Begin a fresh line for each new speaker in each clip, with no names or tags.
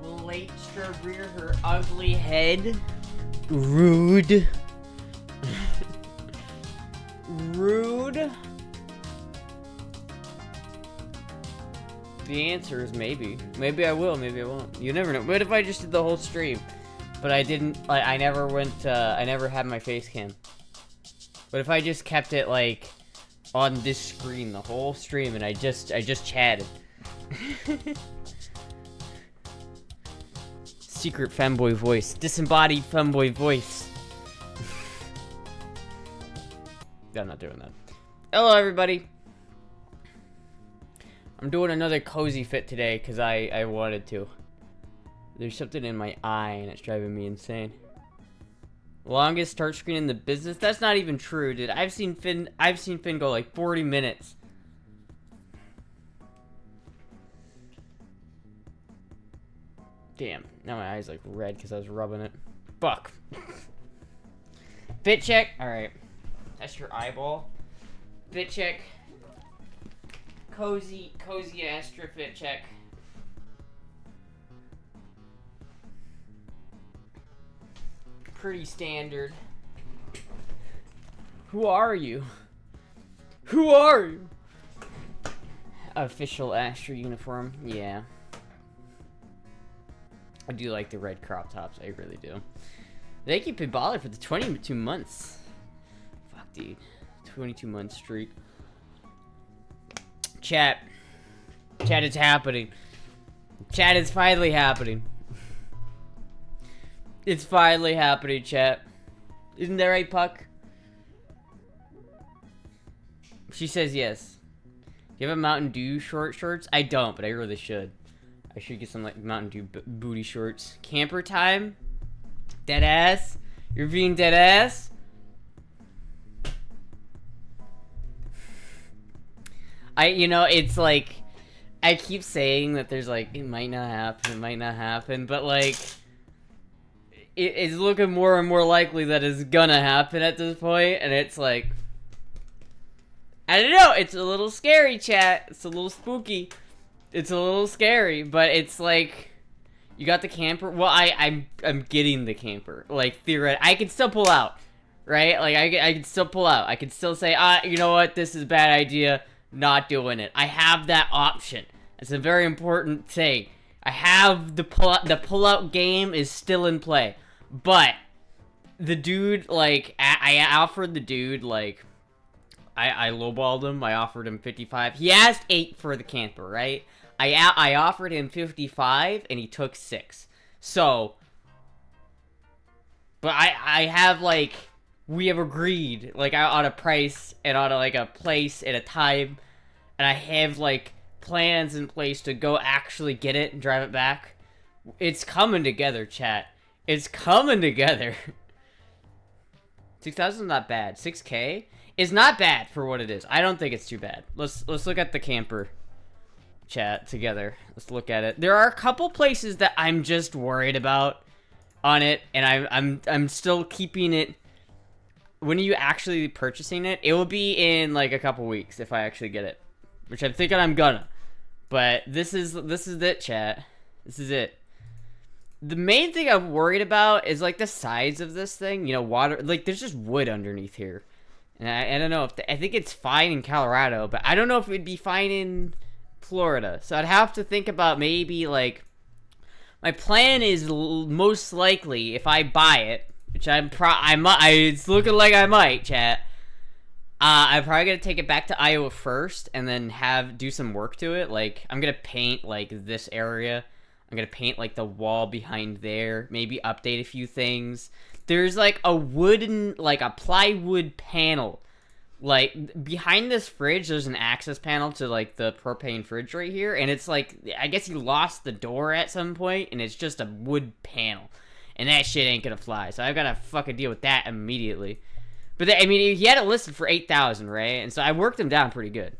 Astra rear her ugly head. Rude. Rude. The answer is maybe. Maybe I will, maybe I won't. You never know. What if I just did the whole stream? But I didn't, I never went, I never had my face cam. What if I just kept it, like, on this screen the whole stream and I just chatted? Secret femboy voice. Disembodied femboy voice. I'm not doing that. Hello, everybody. I'm doing another cozy fit today because I wanted to. There's something in my eye and it's driving me insane. Longest start screen in the business? That's not even true, dude. I've seen Finn go like 40 minutes. Damn, now my eye's like red because I was rubbing it. Fuck. Fit check. Alright. That's your eyeball. Fit check. Cozy Astra fit check. Pretty standard. Who are you? Who are you? Official Astra uniform. Yeah. I do like the red crop tops. I really do. Thank you, Pitballer, for the 22 months. Fuck, dude. 22 month streak. Chat. Chat is happening. Chat is finally happening. It's finally happening, chat. Isn't that right, Puck? She says yes. Do you have a Mountain Dew shorts? I don't, but I really should. I should get some like Mountain Dew booty shorts. Camper time? Dead ass? You're being dead ass? It's like, I keep saying that there's like, it might not happen, but like, it's looking more and more likely that it's gonna happen at this point, and it's like, I don't know, it's a little scary, chat. It's a little spooky. It's a little scary, but it's like, you got the camper. Well, I'm getting the camper. Like, theoretically, I can still pull out, right? Like, I can still pull out. I can still say, you know what, this is a bad idea. Not doing it. I have that option. It's a very important thing. I have the pull-out game is still in play. But the dude, like, I offered the dude, like, I lowballed him. I offered him 55. He asked 8 for the camper, right? I offered him 55 and he took 6. So, but I have, like, we have agreed, like, on a price and on like a place and a time, and I have like plans in place to go actually get it and drive it back. It's coming together, chat. It's coming together. 6,000 is not bad. 6K is not bad for what it is. I don't think it's too bad. Let's look at the camper, chat, together. Let's look at it. There are a couple places that I'm just worried about on it, and I'm still keeping it. When are you actually purchasing it? It will be in like a couple weeks if I actually get it, which I'm thinking I'm gonna. But this is it, chat. This is it. The main thing I'm worried about is like the size of this thing. You know, water. Like there's just wood underneath here, and I don't know if I think it's fine in Colorado, but I don't know if it'd be fine in Florida. So I'd have to think about maybe like. My plan is most likely if I buy it. Which it's looking like I might, chat. I'm probably gonna take it back to Iowa first, and then do some work to it. Like, I'm gonna paint, like, this area. I'm gonna paint, like, the wall behind there. Maybe update a few things. There's, like, a wooden, like, a plywood panel. Like, behind this fridge, there's an access panel to, like, the propane fridge right here. And it's, like, I guess he lost the door at some point, and it's just a wood panel. And that shit ain't gonna fly. So I've gotta fucking deal with that immediately. But, I mean, he had it listed for 8,000, right? And so I worked him down pretty good.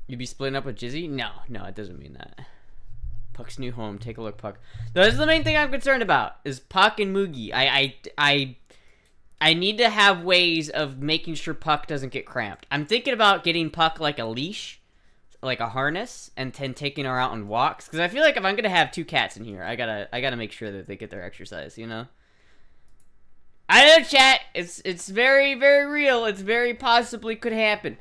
You'd be splitting up with Jizzy? No, it doesn't mean that. Puck's new home. Take a look, Puck. That's the main thing I'm concerned about, is Puck and Moogie. I need to have ways of making sure Puck doesn't get cramped. I'm thinking about getting Puck, like, a leash. like a harness and then taking her out on walks, because I feel like if I'm gonna have 2 cats in here, I gotta make sure that they get their exercise, you know. I know, chat. It's very, very real. It's very possibly could happen.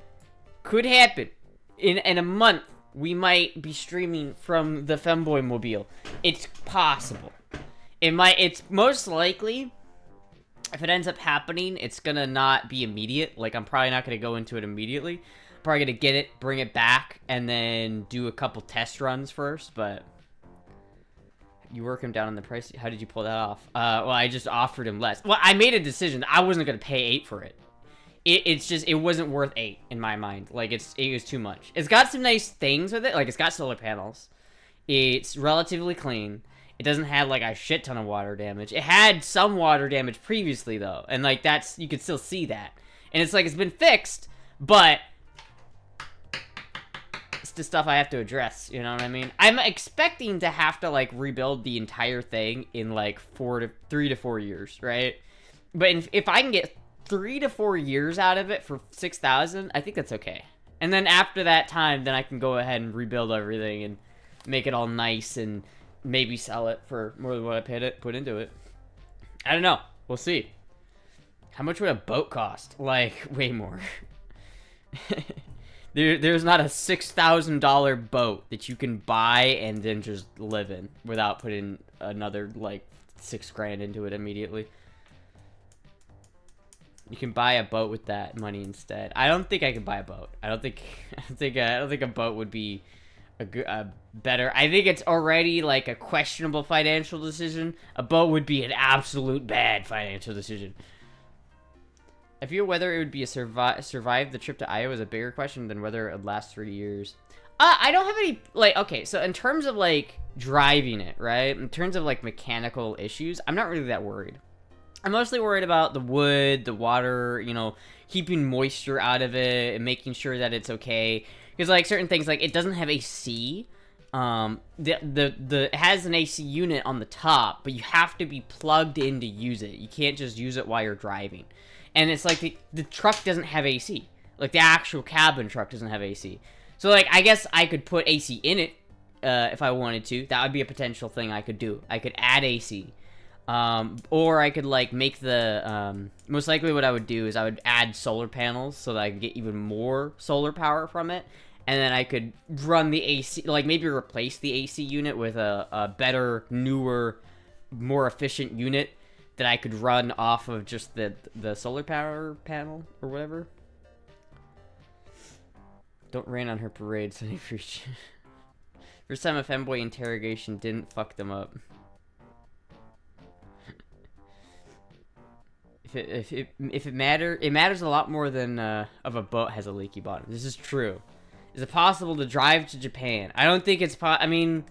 Could happen. In a month, we might be streaming from the Femboy Mobile. It's possible. It's most likely, if it ends up happening, it's gonna not be immediate. Like, I'm probably not gonna go into it immediately. Probably gonna get it, bring it back, and then do a couple test runs first, but... You work him down on the price. How did you pull that off? Well, I just offered him less. Well, I made a decision. I wasn't gonna pay 8 for it. It's just, it wasn't worth 8 in my mind. Like, it was too much. It's got some nice things with it. Like, it's got solar panels. It's relatively clean. It doesn't have, like, a shit ton of water damage. It had some water damage previously, though. And, like, you could still see that. And it's like, it's been fixed, but... It's the stuff I have to address, you know what I mean? I'm expecting to have to, like, rebuild the entire thing in, like, 3 to 4 years, right? But if I can get 3 to 4 years out of it for 6,000, I think that's okay. And then after that time, then I can go ahead and rebuild everything and make it all nice and maybe sell it for more than what I put into it. I don't know. We'll see. How much would a boat cost? Like, way more. There's not a $6,000 boat that you can buy and then just live in without putting another, like, 6 grand into it immediately. You can buy a boat with that money instead. I don't think I could buy a boat. I don't think a boat would be a better. I think it's already like a questionable financial decision. A boat would be an absolute bad financial decision. I feel whether it would be a survive the trip to Iowa is a bigger question than whether it would last 3 years. I don't have any, like, okay, so in terms of, like, driving it, right? In terms of, like, mechanical issues, I'm not really that worried. I'm mostly worried about the wood, the water, you know, keeping moisture out of it and making sure that it's okay. Because, like, certain things, like, it doesn't have AC. It has an AC unit on the top, but you have to be plugged in to use it. You can't just use it while you're driving. And it's like the truck doesn't have AC. Like, the actual cabin truck doesn't have AC. So, like, I guess I could put AC in it if I wanted to. That would be a potential thing I could do. I could add AC. Or I could, like, make the, most likely what I would do is I would add solar panels so that I could get even more solar power from it. And then I could run the AC, like, maybe replace the AC unit with a better, newer, more efficient unit that I could run off of just the solar power panel or whatever. Don't rain on her parade, Sunny Preach. First time a femboy interrogation didn't fuck them up. If it matters a lot more than of a boat has a leaky bottom. This is true. Is it possible to drive to Japan? I don't think it's I mean,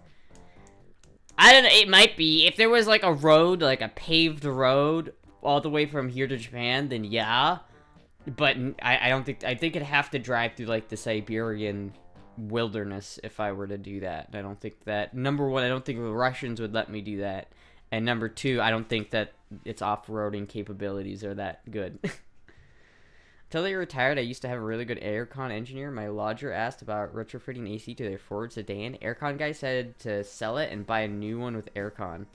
I don't know. It might be. If there was like a road, like a paved road, all the way from here to Japan, then yeah. But I don't think. I think I'd have to drive through like the Siberian wilderness if I were to do that. I don't think that. Number one, I don't think the Russians would let me do that. And number two, I don't think that its off-roading capabilities are that good. Until they retired, I used to have a really good aircon engineer. My lodger asked about retrofitting AC to their Ford sedan. Aircon guy said to sell it and buy a new one with aircon.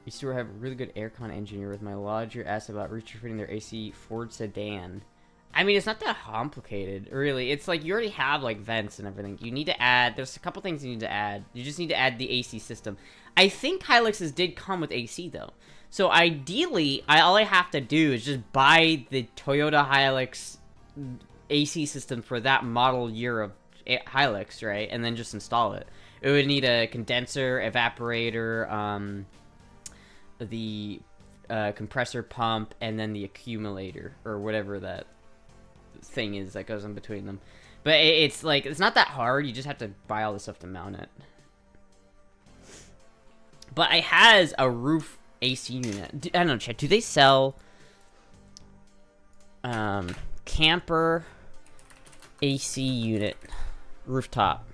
Used to have a really good aircon engineer with my lodger asked about retrofitting their AC Ford sedan. I mean, it's not that complicated, really. It's like you already have, like, vents and everything. You need to add... There's a couple things you need to add. You just need to add the AC system. I think Hiluxes did come with AC, though. So, ideally, all I have to do is just buy the Toyota Hilux AC system for that model year of Hilux, right? And then just install it. It would need a condenser, evaporator, the compressor pump, and then the accumulator, or whatever that thing is that goes in between them. But it's like, it's not that hard. You just have to buy all the stuff to mount it. But it has a roof AC unit. I don't know, chat. Do they sell camper AC unit rooftop?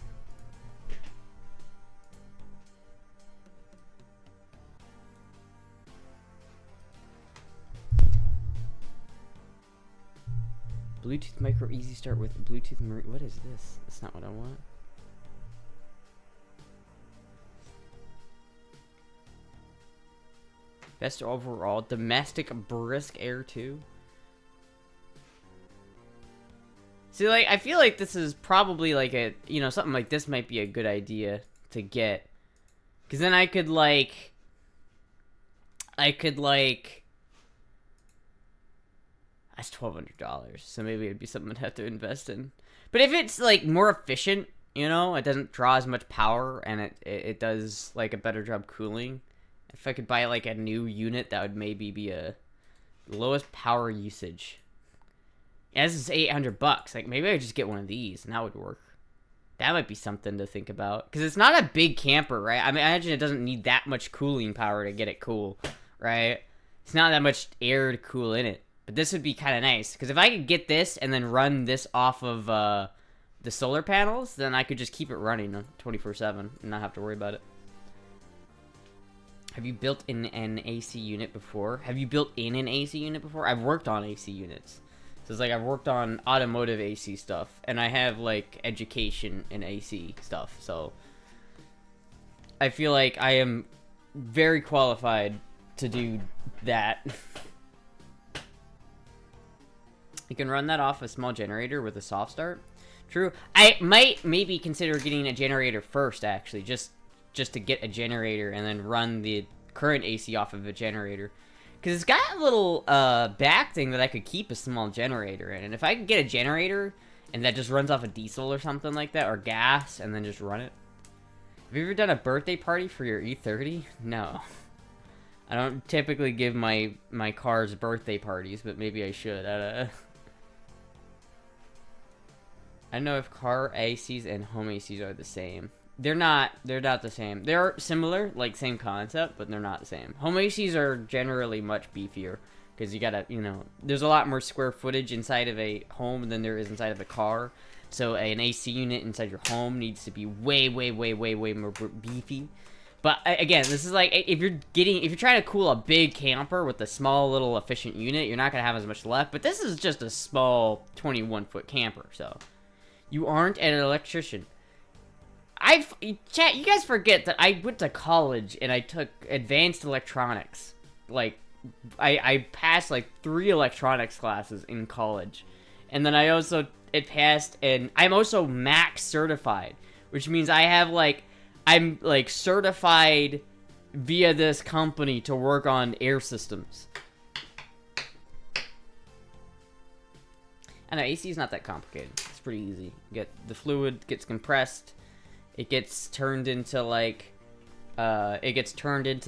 Bluetooth micro easy start with Bluetooth Marine. What is this? That's not what I want. Best overall. Domestic brisk air 2. See, like, I feel like this is probably like a, you know, something like this might be a good idea to get. Because then I could, like, that's $1,200, so maybe it'd be something I'd have to invest in. But if it's, like, more efficient, you know, it doesn't draw as much power, and it does, like, a better job cooling. If I could buy, like, a new unit, that would maybe be a lowest power usage. Yeah, this is $800. Like, maybe I would just get one of these, and that would work. That might be something to think about. Because it's not a big camper, right? I mean, I imagine it doesn't need that much cooling power to get it cool, right? It's not that much air to cool in it. But this would be kind of nice. Because if I could get this and then run this off of the solar panels, then I could just keep it running 24/7 and not have to worry about it. Have you built in an AC unit before? Have you built in an AC unit before? I've worked on AC units. So it's like I've worked on automotive AC stuff. And I have, like, education in AC stuff. So I feel like I am very qualified to do that. You can run that off a small generator with a soft start. True. I might maybe consider getting a generator first, actually. Just to get a generator and then run the current AC off of a generator. Because it's got a little back thing that I could keep a small generator in. And if I could get a generator and that just runs off of diesel or something like that, or gas, and then just run it. Have you ever done a birthday party for your E30? No. I don't typically give my cars birthday parties, but maybe I should. I don't know if car ACs and home ACs are the same. They're not the same. They're similar, like same concept, but they're not the same. Home ACs are generally much beefier because you gotta, you know, there's a lot more square footage inside of a home than there is inside of a car. So an AC unit inside your home needs to be way more beefy. But again, this is like if you're trying to cool a big camper with a small little efficient unit, you're not gonna have as much left. But this is just a small 21-foot camper, so you aren't an electrician. Chat, you guys forget that I went to college and I took advanced electronics. Like, I passed like 3 electronics classes in college. And then it passed, and I'm also Mac certified. Which means I'm like certified via this company to work on air systems. I know, AC is not that complicated. It's pretty easy. The fluid gets compressed. It gets turned into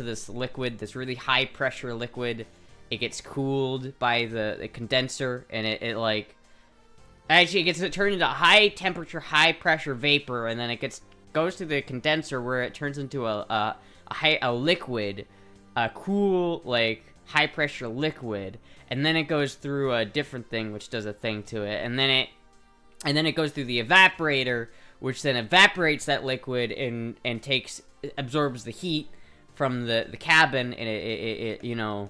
this liquid, this really high pressure liquid. It gets cooled by the condenser, and it gets turned into high temperature, high pressure vapor, and then it goes to the condenser where it turns into a liquid, a cool, like, high pressure liquid, and then it goes through a different thing which does a thing to it, and then it goes through the evaporator, which then evaporates that liquid and absorbs the heat from the cabin, and it you know,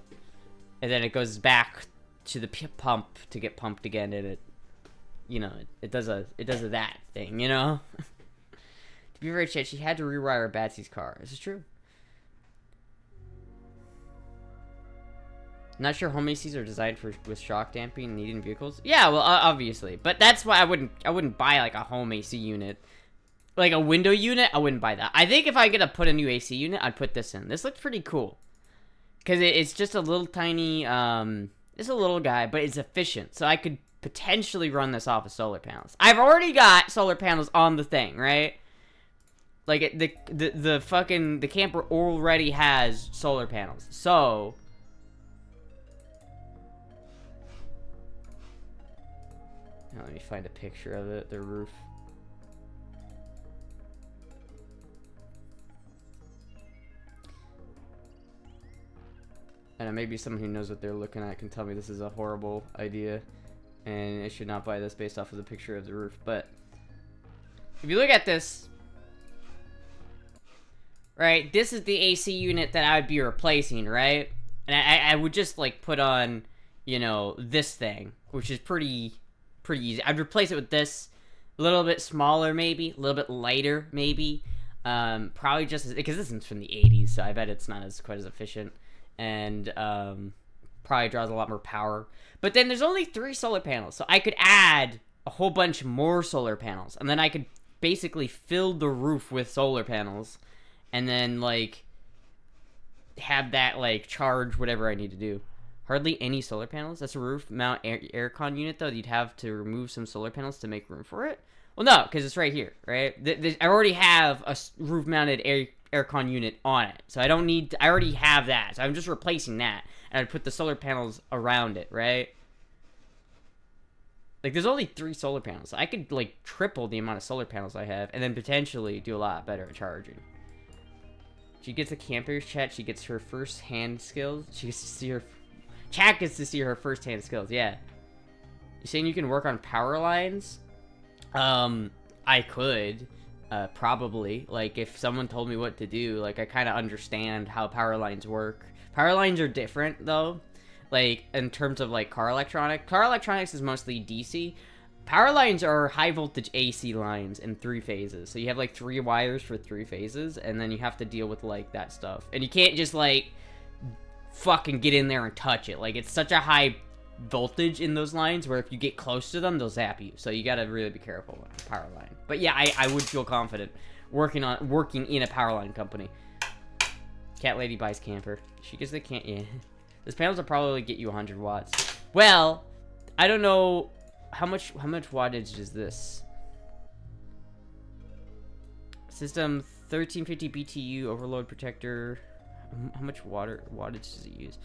and then it goes back to the pump to get pumped again, and it, you know, it does that thing, you know. To be very chat, she had to rewire Batsy's car. This is true. Not sure home ACs are designed with shock damping needed in vehicles. Yeah, well, obviously, but that's why I wouldn't buy like a home AC unit, like a window unit. I wouldn't buy that. I think if I get to put a new AC unit, I'd put this in. This looks pretty cool because it's just a little tiny. It's a little guy, but it's efficient, so I could potentially run this off of solar panels. I've already got solar panels on the thing, right? Like the camper already has solar panels, so. Now let me find a picture of it, the roof. And maybe someone who knows what they're looking at can tell me this is a horrible idea and I should not buy this based off of the picture of the roof. But if you look at this, right, this is the AC unit that I would be replacing, right? And I would just like put on, you know, this thing, which is pretty pretty easy. I'd replace it with this, a little bit smaller maybe, a little bit lighter maybe. Probably just because this is from the 80s, so I bet it's not as quite as efficient, and probably draws a lot more power. But then there's only 3 solar panels, so I could add a whole bunch more solar panels, and then I could basically fill the roof with solar panels, and then like have that like charge whatever I need to do. Hardly any solar panels. That's a roof mount aircon unit though. You'd have to remove some solar panels to make room for it. Well, no, because it's right here, right? I already have a roof mounted aircon unit on it, so I don't need. I already have that, so I'm just replacing that, and I'd put the solar panels around it, right? Like, there's only 3 solar panels. So I could, like, triple the amount of solar panels I have, and then potentially do a lot better at charging. She gets a camper's chat. She gets her first-hand skills. She gets to see her... Chat gets to see her first-hand skills, yeah. You saying you can work on power lines? I could. Probably. Like, if someone told me what to do, like, I kind of understand how power lines work. Power lines are different, though. Like, in terms of, like, car electronics is mostly DC. Power lines are high-voltage AC lines in 3 phases. So you have, like, 3 wires for 3 phases, and then you have to deal with, like, that stuff. And you can't just, like, fucking get in there and touch it. Like, it's such a high voltage in those lines where if you get close to them, they'll zap you. So you gotta really be careful with a power line. But, yeah, I would feel confident working in a power line company. Cat lady buys camper. She gets the yeah. This panels will probably get you 100 watts. Well, I don't know how much wattage is this. System 1350 BTU overload protector. How much wattage does it use?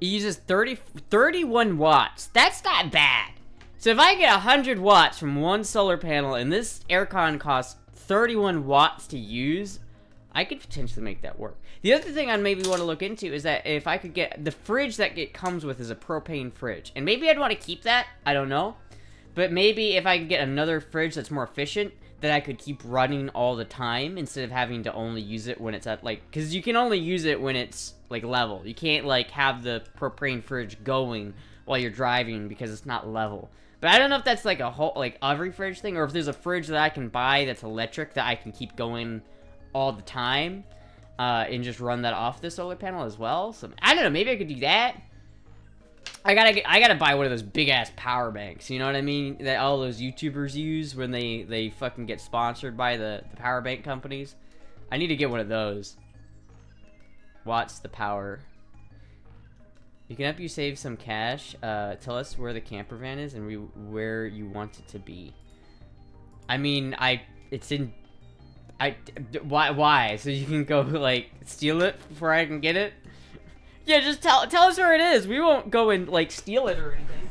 It uses 31 watts. That's not bad. So if I get 100 watts from one solar panel and this aircon costs 31 watts to use, I could potentially make that work. The other thing I'd maybe want to look into is that if I could get the fridge that it comes with is a propane fridge, and maybe I'd want to keep that. I don't know, but maybe if I could get another fridge that's more efficient that I could keep running all the time instead of having to only use it when it's at like, because you can only use it when it's like level. You can't like have the propane fridge going while you're driving because it's not level. But I don't know if that's like a whole, like every fridge thing, or if there's a fridge that I can buy that's electric that I can keep going all the time, and just run that off the solar panel as well. So I don't know, maybe I could do that. I gotta buy one of those big ass power banks. You know what I mean? That all those YouTubers use when they fucking get sponsored by the power bank companies. I need to get one of those. Watts the power. You can help you save some cash. Tell us where the camper van is and where you want it to be. I mean, why? So you can go, like, steal it before I can get it? Yeah, just tell us where it is. We won't go and, like, steal it or anything.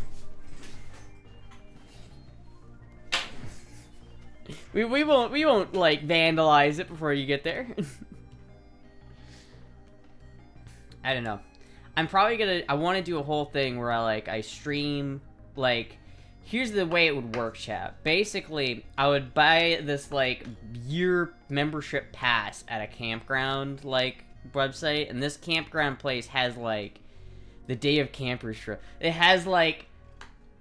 We won't, like, vandalize it before you get there. I don't know. I'm probably gonna, I want to do a whole thing where I stream, like, here's the way it would work, chat. Basically, I would buy this, like, year membership pass at a campground, like, website, and this campground place has, like, the Day of Campers trip. It has, like,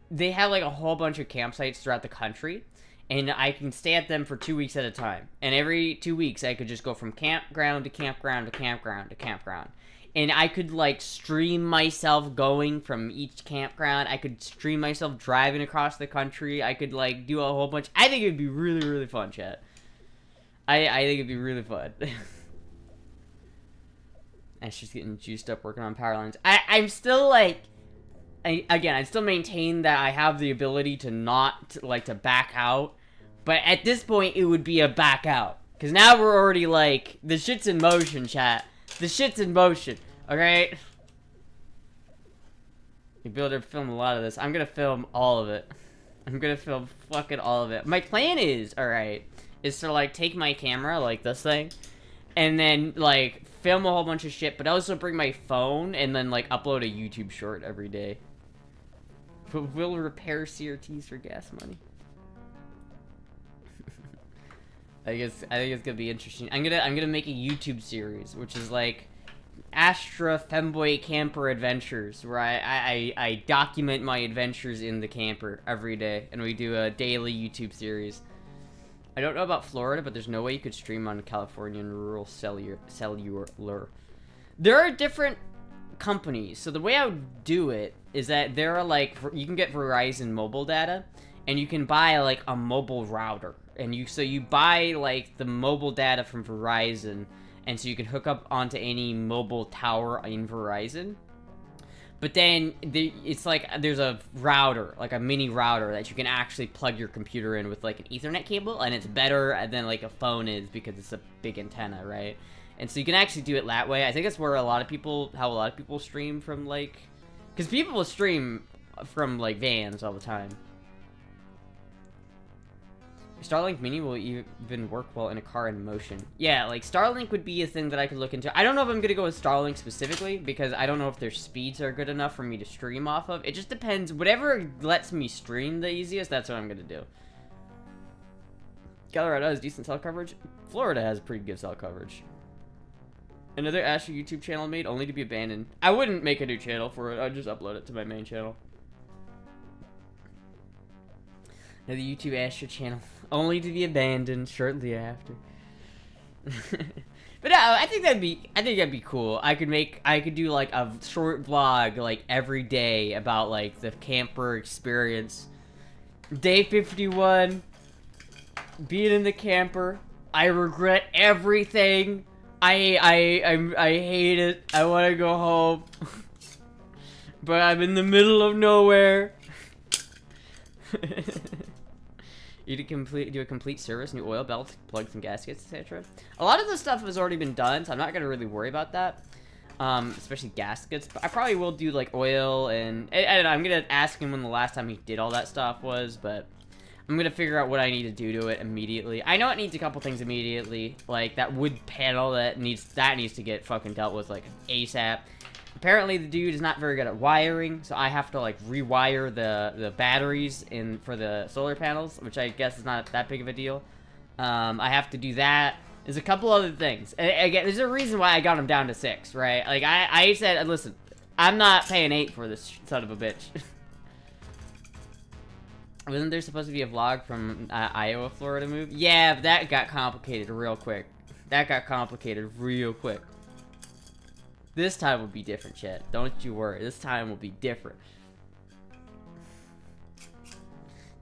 they have, like, a whole bunch of campsites throughout the country, and I can stay at them for 2 weeks at a time. And every 2 weeks, I could just go from campground to campground to campground to campground. And I could, like, stream myself going from each campground. I could stream myself driving across the country. I could, like, do a whole bunch. I think it'd be really, really fun, chat. I think it'd be really fun. And she's getting juiced up working on power lines. I'm still, like... I still maintain that I have the ability to not, like, to back out. But at this point, it would be a back out. Because now we're already, like... The shit's in motion, chat. The shit's in motion, alright? You'll be able to film a lot of this. I'm gonna film all of it. I'm gonna film fucking all of it. My plan is, alright, is to, like, take my camera, like this thing, and then, like, film a whole bunch of shit, but also bring my phone and then, like, upload a YouTube short every day. We'll repair CRTs for gas money. I think it's gonna be interesting. I'm gonna make a YouTube series, which is like Astra Femboy Camper Adventures, where I document my adventures in the camper every day, and we do a daily YouTube series. I don't know about Florida, but there's no way you could stream on Californian rural cellular. There are different companies, so the way I would do it is that there are like, you can get Verizon mobile data, and you can buy like a mobile router, and you buy like the mobile data from Verizon, and so you can hook up onto any mobile tower in Verizon. But then it's like there's a router, like a mini router that you can actually plug your computer in with like an Ethernet cable, and it's better than like a phone is because it's a big antenna, right? And so you can actually do it that way. I think that's where how a lot of people stream from, like, because people stream from like vans all the time. Starlink Mini will even work well in a car in motion. Yeah, like Starlink would be a thing that I could look into. I don't know if I'm gonna go with Starlink specifically because I don't know if their speeds are good enough for me to stream off of. It just depends. Whatever lets me stream the easiest, that's what I'm gonna do. Colorado has decent cell coverage. Florida has pretty good cell coverage. Another Astra YouTube channel made only to be abandoned. I wouldn't make a new channel for it. I'd just upload it to my main channel. Another YouTube Astra channel only to be abandoned shortly after. But no, I think that'd be cool. I could do like a short vlog like every day about like the camper experience. Day 51, being in the camper. I regret everything. I hate it. I want to go home. But I'm in the middle of nowhere. You do a complete service, new oil, belts, plugs, and gaskets, etc. A lot of the stuff has already been done, so I'm not going to really worry about that. Especially gaskets. But I probably will do, like, oil and... I don't know, I'm going to ask him when the last time he did all that stuff was, but... I'm going to figure out what I need to do to it immediately. I know it needs a couple things immediately. Like, that wood panel that needs to get fucking dealt with, like, ASAP. Apparently, the dude is not very good at wiring, so I have to, like, rewire the batteries for the solar panels, which I guess is not that big of a deal. I have to do that. There's a couple other things. And again, there's a reason why I got him down to 6, right? Like, I said, listen, I'm not paying 8 for this son of a bitch. Wasn't there supposed to be a vlog from Iowa, Florida move? Yeah, but that got complicated real quick. This time will be different, chat. Don't you worry. This time will be different.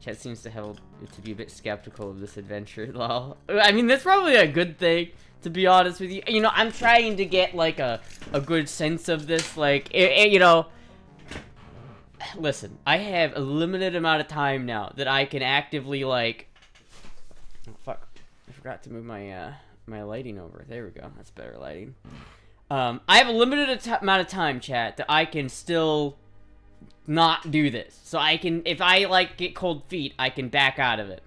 Chat seems to be a bit skeptical of this adventure, lol. I mean, that's probably a good thing, to be honest with you. You know, I'm trying to get, like, a good sense of this. Like, you know... Listen, I have a limited amount of time now that I can actively, like... Oh, fuck. I forgot to move my, my lighting over. There we go. That's better lighting. I have a limited amount of time, chat, that I can still not do this. So I can, if I, like, get cold feet, I can back out of it.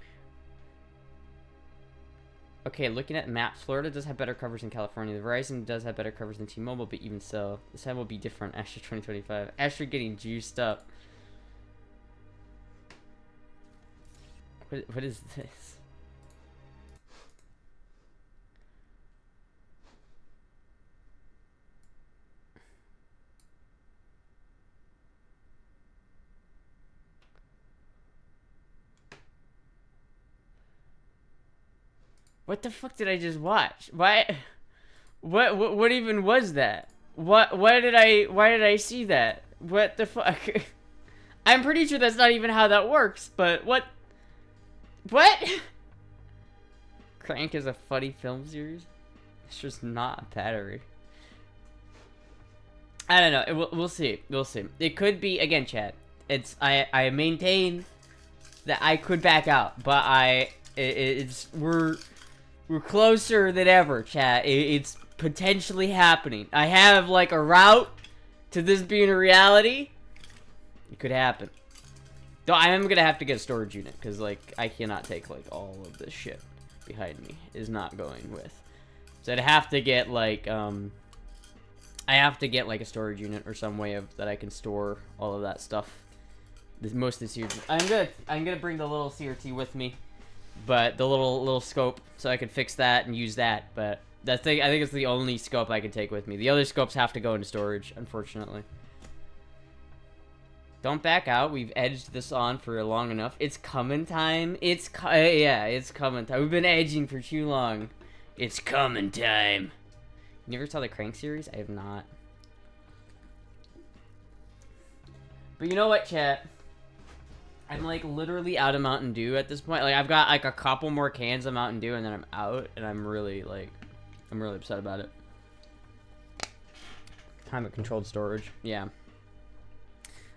Okay, looking at maps, Florida does have better coverage than California. The Verizon does have better coverage than T-Mobile, but even so, this time will be different. Astra 2025. Astra getting juiced up. What is this? What the fuck did I just watch? Why? What even was that? Why did I see that? What the fuck? I'm pretty sure that's not even how that works, but what? Crank is a funny film series? It's just not a battery. I don't know. We'll see. We'll see. It could be, again, chat. I maintain that I could back out, but we're closer than ever, chat. It's potentially happening. I have, like, a route to this being a reality. It could happen. Though I am gonna have to get a storage unit, because, like, I cannot take, like, all of this shit behind me. Is not going with. So I'd have to get, like, I have to get, like, a storage unit or some way that I can store all of that stuff. Most of the CRT. I'm gonna bring the little CRT with me. But the little scope, so I could fix that and use that. But I think it's the only scope I can take with me. The other scopes have to go into storage, unfortunately. Don't back out. We've edged this on for long enough. It's coming time. Yeah, it's coming time. We've been edging for too long. It's coming time. You never saw the Crank series? I have not. But you know what, chat? I'm like literally out of Mountain Dew at this point. Like I've got like a couple more cans of Mountain Dew and then I'm out, and I'm really upset about it. Time of controlled storage. Yeah.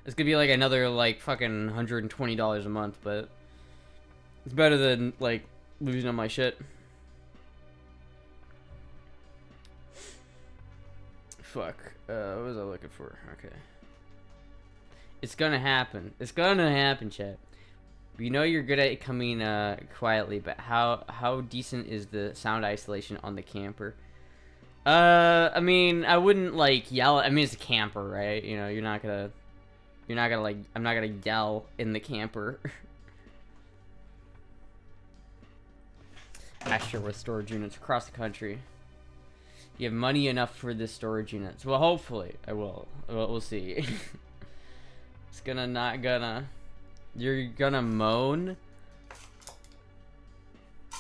It's gonna be like another like fucking $120 a month, but it's better than like losing on my shit. Fuck. What was I looking for? Okay. It's gonna happen. It's gonna happen, chat. You know you're good at it coming quietly, but how decent is the sound isolation on the camper? I mean, I wouldn't like yell. I mean, it's a camper, right? You know, you're not gonna like. I'm not gonna yell in the camper. Astra with storage units across the country. You have money enough for this storage units. Well, hopefully I will. We'll see. It's not gonna. You're gonna moan.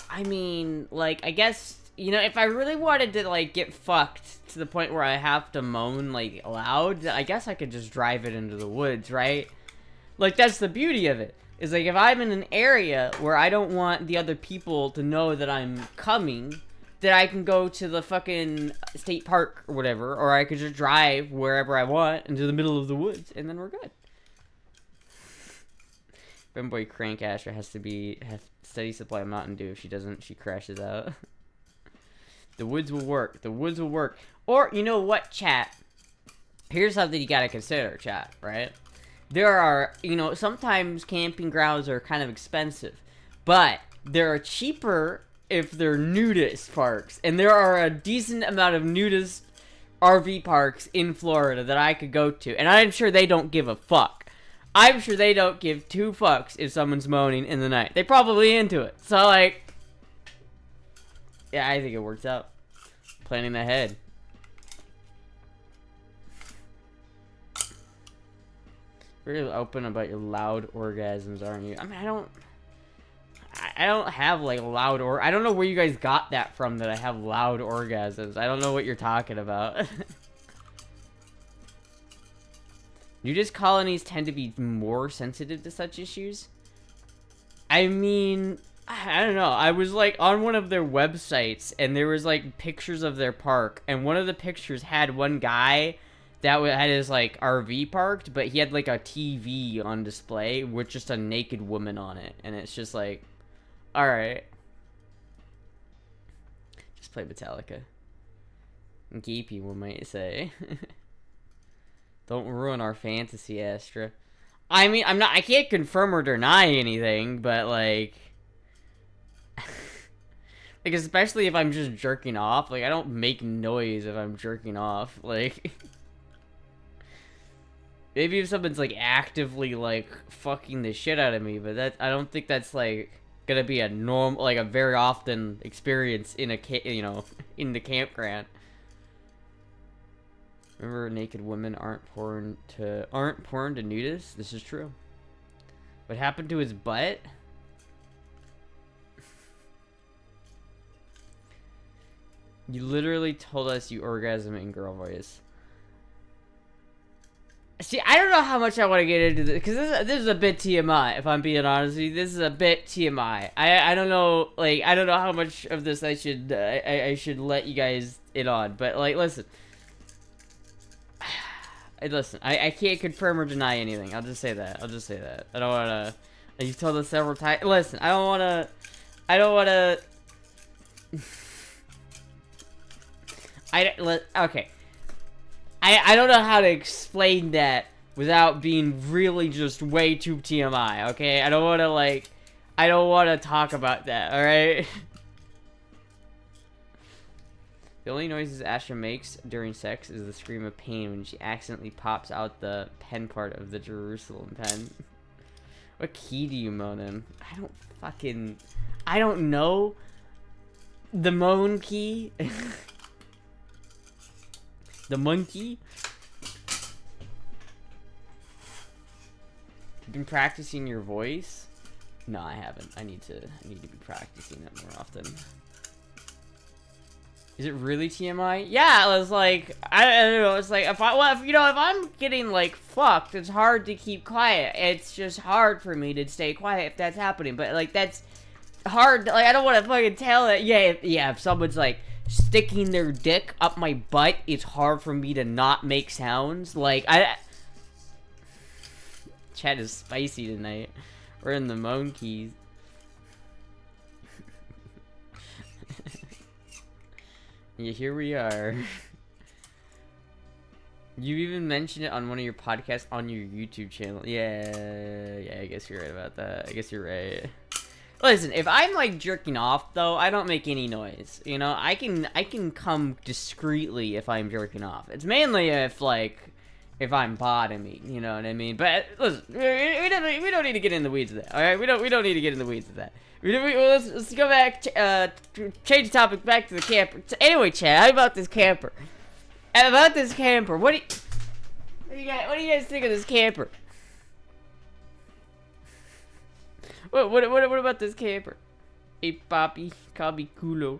I mean, like, I guess, you know, if I really wanted to, like, get fucked to the point where I have to moan, like, loud, I guess I could just drive it into the woods, right? Like, that's the beauty of it. Is, like, if I'm in an area where I don't want the other people to know that I'm coming, then I can go to the fucking state park or whatever, or I could just drive wherever I want into the middle of the woods, and then we're good. Femboy Crank Astra has to have steady supply of Mountain Dew. If she doesn't, she crashes out. The woods will work. The woods will work. Or, you know what, chat? Here's something you gotta consider, chat, right? There are, you know, sometimes camping grounds are kind of expensive, but they're cheaper if they're nudist parks. And there are a decent amount of nudist RV parks in Florida that I could go to. And I'm sure they don't give a fuck. I'm sure they don't give two fucks if someone's moaning in the night. They probably into it. So, like, yeah, I think it works out. Planning ahead. Very open about your loud orgasms, aren't you? I mean, I don't have, like, loud I don't know where you guys got that from, that I have loud orgasms. I don't know what you're talking about. Nudist colonies tend to be more sensitive to such issues. I mean, I don't know. I was like on one of their websites and there was like pictures of their park, and one of the pictures had one guy that had his like RV parked, but he had like a TV on display with just a naked woman on it, and it's just like, all right, just play Metallica. Geepy, one might say. Don't ruin our fantasy, Astra. I mean, I can't confirm or deny anything, but like, like, especially if I'm just jerking off, like, I don't make noise if I'm jerking off, like, maybe if someone's, like, actively, like, fucking the shit out of me, but I don't think that's, like, gonna be a normal, like, a very often experience in you know, in the campground. Remember, naked women aren't porn to nudists? This is true. What happened to his butt? You literally told us you orgasm in girl voice. See, I don't know how much I want to get into this, because this is a bit TMI, if I'm being honest with you. This is a bit TMI. I don't know, like, I don't know how much of this I should let you guys in on, but, like, listen. Listen, I can't confirm or deny anything. I'll just say that. I don't wanna... You've told us several times. Listen, I don't wanna... Okay. I don't know how to explain that without being really just way too TMI, okay? I don't wanna, like... I don't wanna talk about that, alright? The only noises Astra makes during sex is the scream of pain when she accidentally pops out the pen part of the Jerusalem pen. What key do you moan in? I don't know. The monkey. The monkey. You've been practicing your voice? No, I haven't. I need to be practicing it more often. Is it really TMI? Yeah, it was like, I don't know, it's like, if I'm getting, like, fucked, it's hard to keep quiet. It's just hard for me to stay quiet if that's happening, but, like, that's hard, like, I don't want to fucking tell it. Yeah, if someone's, like, sticking their dick up my butt, it's hard for me to not make sounds. Like, Chat is spicy tonight. We're in the monkeys. Yeah, here we are. You even mentioned it on one of your podcasts on your YouTube channel. Yeah, I guess you're right about that. I guess you're right. Listen, if I'm like jerking off though, I don't make any noise. You know, I can come discreetly if I'm jerking off. It's mainly if I'm bottoming, you know what I mean? But listen, we don't need to get in the weeds of that. All right, we don't need to get in the weeds of that. Let's go back. Change the topic back to the camper. Anyway, Chad, how about this camper? What do you guys think of this camper? What about this camper? Hey, papi, cabi culo.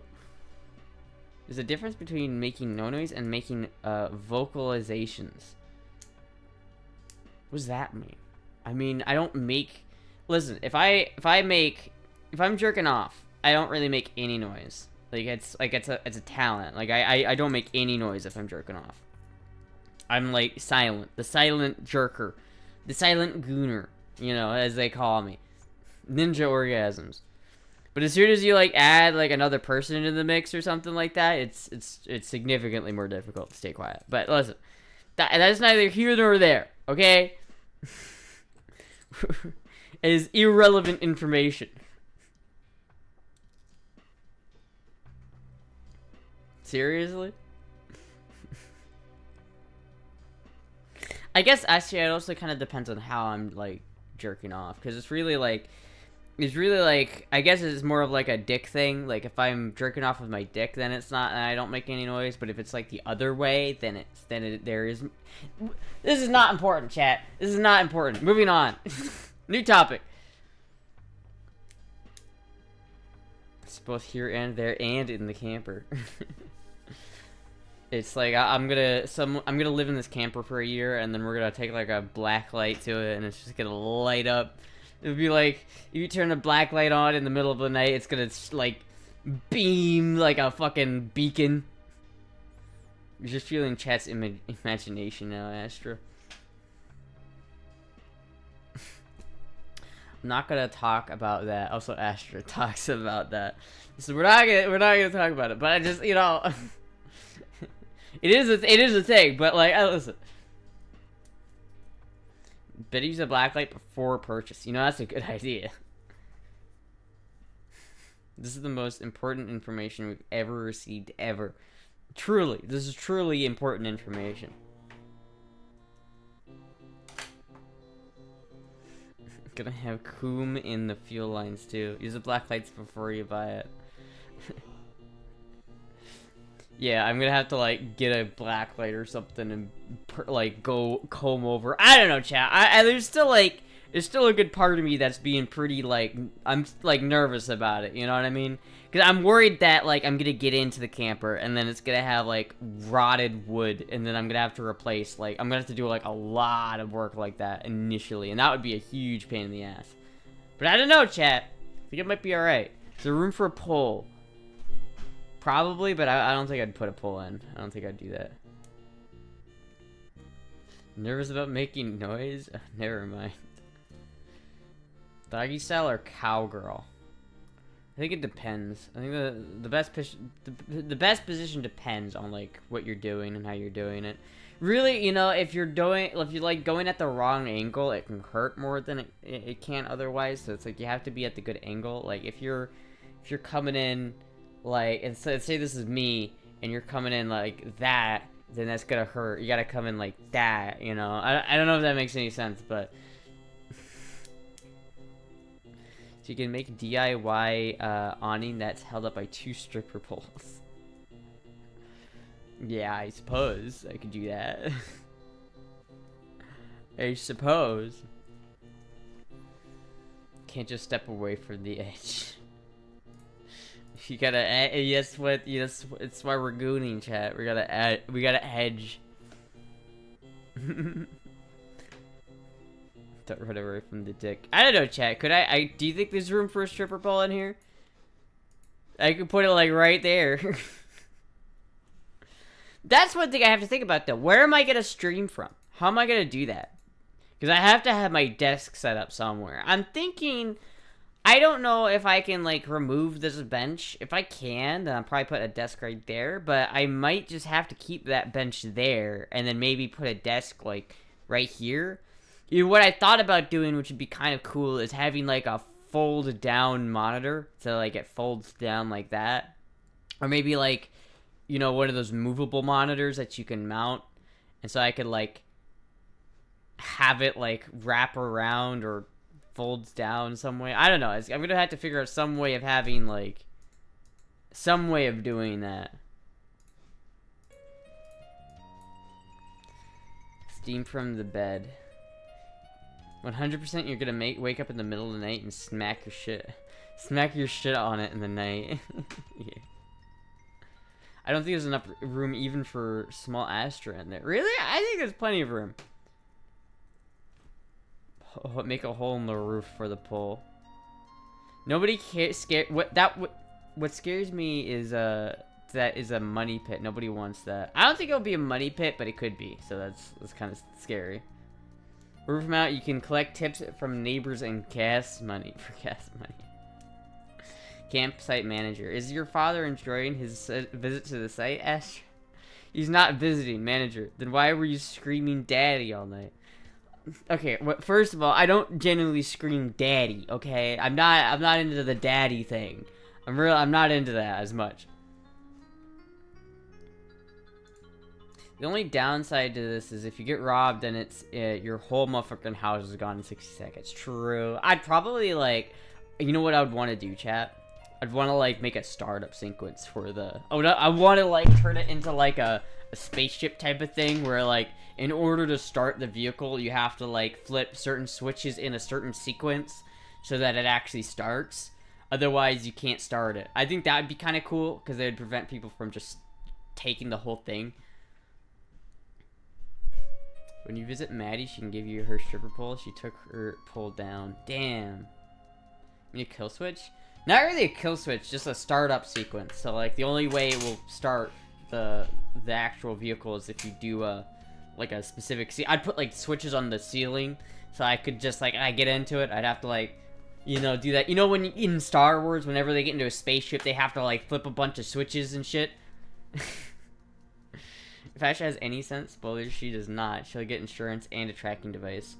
There's a difference between making no noise and making vocalizations. What does that mean? I mean, I don't make. Listen, if I'm jerking off, I don't really make any noise. It's a talent. Like I don't make any noise if I'm jerking off. I'm like silent, the silent jerker, the silent gooner, you know, as they call me. Ninja orgasms. But as soon as you like add like another person into the mix or something like that, it's significantly more difficult to stay quiet. But listen, that's neither here nor there, okay? It is irrelevant information. Seriously? I guess actually it also kind of depends on how I'm like jerking off, because it's really like I guess it's more of like a dick thing. Like if I'm jerking off with my dick, then it's not, and I don't make any noise. But if it's like the other way, then there is. This is not important, chat. This is not important. Moving on. New topic. It's both here and there and in the camper. It's like I'm gonna live in this camper for a year, and then we're gonna take like a black light to it, and it's just gonna light up. It'll be like if you turn a black light on in the middle of the night, it's gonna like beam like a fucking beacon. You're just feeling chat's imagination now, Astra. I'm not gonna talk about that. Also, Astra talks about that, so we're not gonna talk about it. But I just, you know. It is a thing, but like, listen. Better use a blacklight before purchase. You know, that's a good idea. This is the most important information we've ever received, ever. Truly, this is truly important information. Gonna have Coom in the fuel lines too. Use the blacklights before you buy it. Yeah, I'm gonna have to like get a black light or something and like go comb over. I don't know, chat. There's still a good part of me that's being pretty like, I'm like nervous about it. You know what I mean? Because I'm worried that like I'm gonna get into the camper and then it's gonna have like rotted wood, and then I'm gonna have to replace, like, I'm gonna have to do like a lot of work like that initially, and that would be a huge pain in the ass. But I don't know, chat. I think it might be all right. Is there room for a pole? Probably, but I don't think I'd put a pull in. I don't think I'd do that. Nervous about making noise? Never mind. Doggy style or cowgirl? I think it depends. I think the best position depends on like what you're doing and how you're doing it. Really, you know, if you're like going at the wrong angle, it can hurt more than it can otherwise. So it's like you have to be at the good angle. Like if you're coming in. Like, and so say this is me, and you're coming in like that, then that's gonna hurt. You gotta come in like that, you know? I don't know if that makes any sense, but... you can make DIY awning that's held up by 2 stripper poles. Yeah, I suppose I could do that. I suppose. Can't just step away from the edge. You gotta, yes, it's why we're gooning, chat. We gotta edge. Don't run away from the dick. I don't know, chat. Could do you think there's room for a stripper pole in here? I could put it like right there. That's one thing I have to think about though. Where am I gonna stream from? How am I gonna do that? Because I have to have my desk set up somewhere. I'm thinking, I don't know if I can like remove this bench. If I can, then I'll probably put a desk right there. But I might just have to keep that bench there and then maybe put a desk like right here. You know, what I thought about doing, which would be kind of cool, is having like a fold down monitor. So like it folds down like that. Or maybe like, you know, one of those movable monitors that you can mount. And so I could like have it like wrap around or folds down some way. I don't know. I'm going to have to figure out some way of having like, some way of doing that. Steam from the bed. 100% you're gonna wake up in the middle of the night and smack your shit on it in the night. Yeah. I don't think there's enough room even for small Astra in there. Really? I think there's plenty of room. Make a hole in the roof for the pole. Nobody cares. What scares me is that is a money pit. Nobody wants that. I don't think it'll be a money pit, but it could be. So that's kind of scary. Roof mount, you can collect tips from neighbors and gas money for gas money. Campsite manager. Is your father enjoying his visit to the site, Ash? He's not visiting, manager. Then why were you screaming daddy all night? Okay, first of all, I don't genuinely scream daddy, okay? I'm not into the daddy thing. I'm not into that as much. The only downside to this is if you get robbed, then it's your whole motherfucking house is gone in 60 seconds. True. I'd probably like, you know what I would want to do, chat? I'd want to like make a startup sequence for the. Oh no, I want to like turn it into like a spaceship type of thing where like in order to start the vehicle, you have to like flip certain switches in a certain sequence so that it actually starts. Otherwise, you can't start it. I think that would be kind of cool because it would prevent people from just taking the whole thing. When you visit Maddie, she can give you her stripper pole. She took her pole down. Damn. You mean a kill switch? Not really a kill switch, just a startup sequence. So like the only way it will start the actual vehicle is if you do like a specific. I'd put like switches on the ceiling, so I could just like I get into it. I'd have to like, you know, do that. You know when in Star Wars, whenever they get into a spaceship, they have to like flip a bunch of switches and shit. If Asha has any sense, spoilers, she does not. She'll get insurance and a tracking device.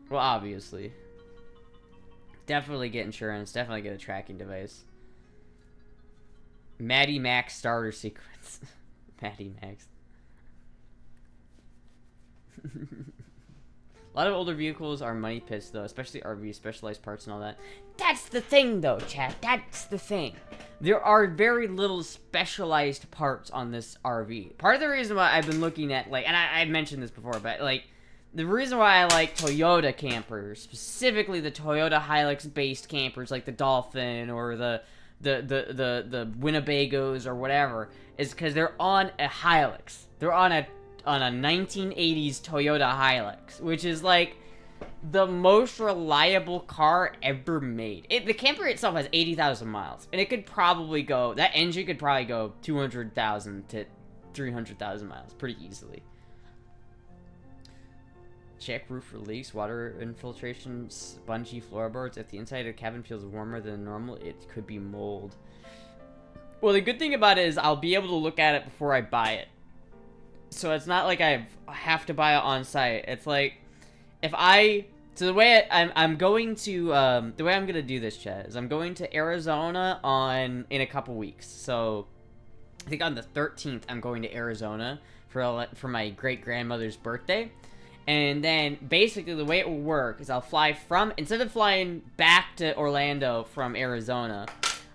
Well, obviously. Definitely get insurance. Definitely get a tracking device. Maddie Max starter sequence. Maddie Max. A lot of older vehicles are money pits, though, especially RVs, specialized parts and all that. That's the thing, though, chat. That's the thing. There are very little specialized parts on this RV. Part of the reason why I've been looking at, like, and I mentioned this before, but, like, the reason why I like Toyota campers, specifically the Toyota Hilux-based campers, like the Dolphin or the Winnebagos or whatever, is because they're on a Hilux. They're on a 1980s Toyota Hilux, which is like the most reliable car ever made. The camper itself has 80,000 miles, and it could probably go, that engine could probably go 200,000 to 300,000 miles pretty easily. Check roof for leaks, water infiltration, spongy floorboards. If the inside of the cabin feels warmer than normal, it could be mold. Well, the good thing about it is I'll be able to look at it before I buy it. So it's not like I have to buy it on site. It's like, so the way I'm going to, the way I'm going to do this, chat, is I'm going to Arizona in a couple weeks. So I think on the 13th, I'm going to Arizona for my great-grandmother's birthday. And then basically the way it will work is I'll fly from, instead of flying back to Orlando from Arizona,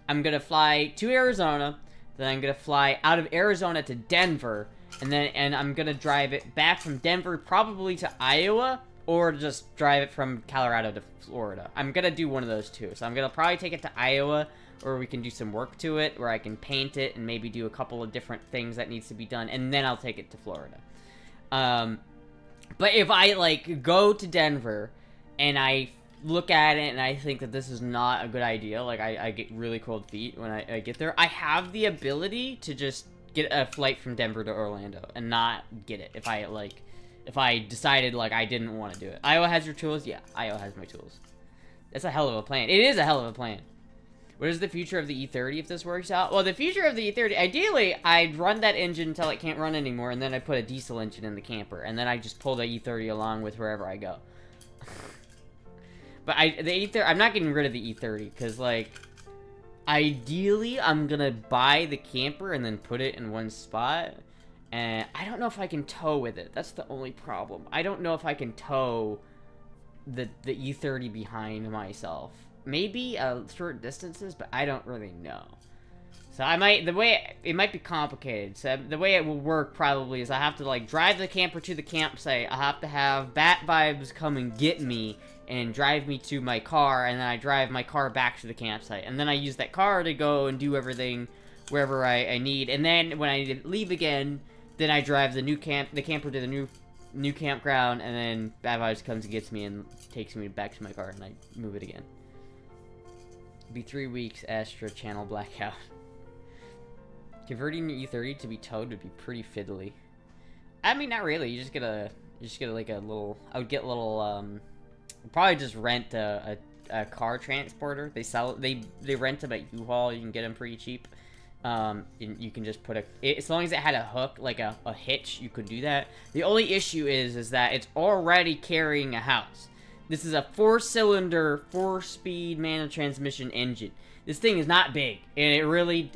I'm going to fly to Arizona, then I'm going to fly out of Arizona to Denver, and I'm going to drive it back from Denver probably to Iowa, or just drive it from Colorado to Florida. I'm going to do one of those two. So I'm going to probably take it to Iowa, where we can do some work to it, where I can paint it and maybe do a couple of different things that needs to be done, and then I'll take it to Florida. But if I, like, go to Denver, and I look at it, and I think that this is not a good idea, like, I get really cold feet when I get there, I have the ability to just get a flight from Denver to Orlando, and not get it, if I decided, like, I didn't want to do it. Iowa has your tools? Yeah, Iowa has my tools. That's a hell of a plan. It is a hell of a plan. What is the future of the E30 if this works out? Well, the future of the E30, ideally, I'd run that engine until it can't run anymore, and then I put a diesel engine in the camper, and then I just pull the E30 along with wherever I go. But the E30, I'm not getting rid of the E30, because, like, ideally, I'm gonna buy the camper and then put it in one spot, and I don't know if I can tow with it. That's the only problem. I don't know if I can tow the E30 behind myself. Maybe short distances, but I don't really know. So it might be complicated. So the way it will work probably is I have to, like, drive the camper to the campsite. I have to have Bat Vibes come and get me and drive me to my car, and then I drive my car back to the campsite. And then I use that car to go and do everything wherever I need. And then when I need to leave again, then I drive the camper to the new campground, and then Bat Vibes comes and gets me and takes me back to my car, and I move it again. Be 3 weeks, Astra channel blackout. Converting your E30 to be towed would be pretty fiddly. I mean, not really. You just get like a little. I would get a little. Probably just rent a car transporter. They sell. They rent them at U-Haul. You can get them pretty cheap. And you can just put as long as it had a hook, like a hitch, you could do that. The only issue is that it's already carrying a house. This is a 4-cylinder, 4-speed manual transmission engine. This thing is not big, and it really,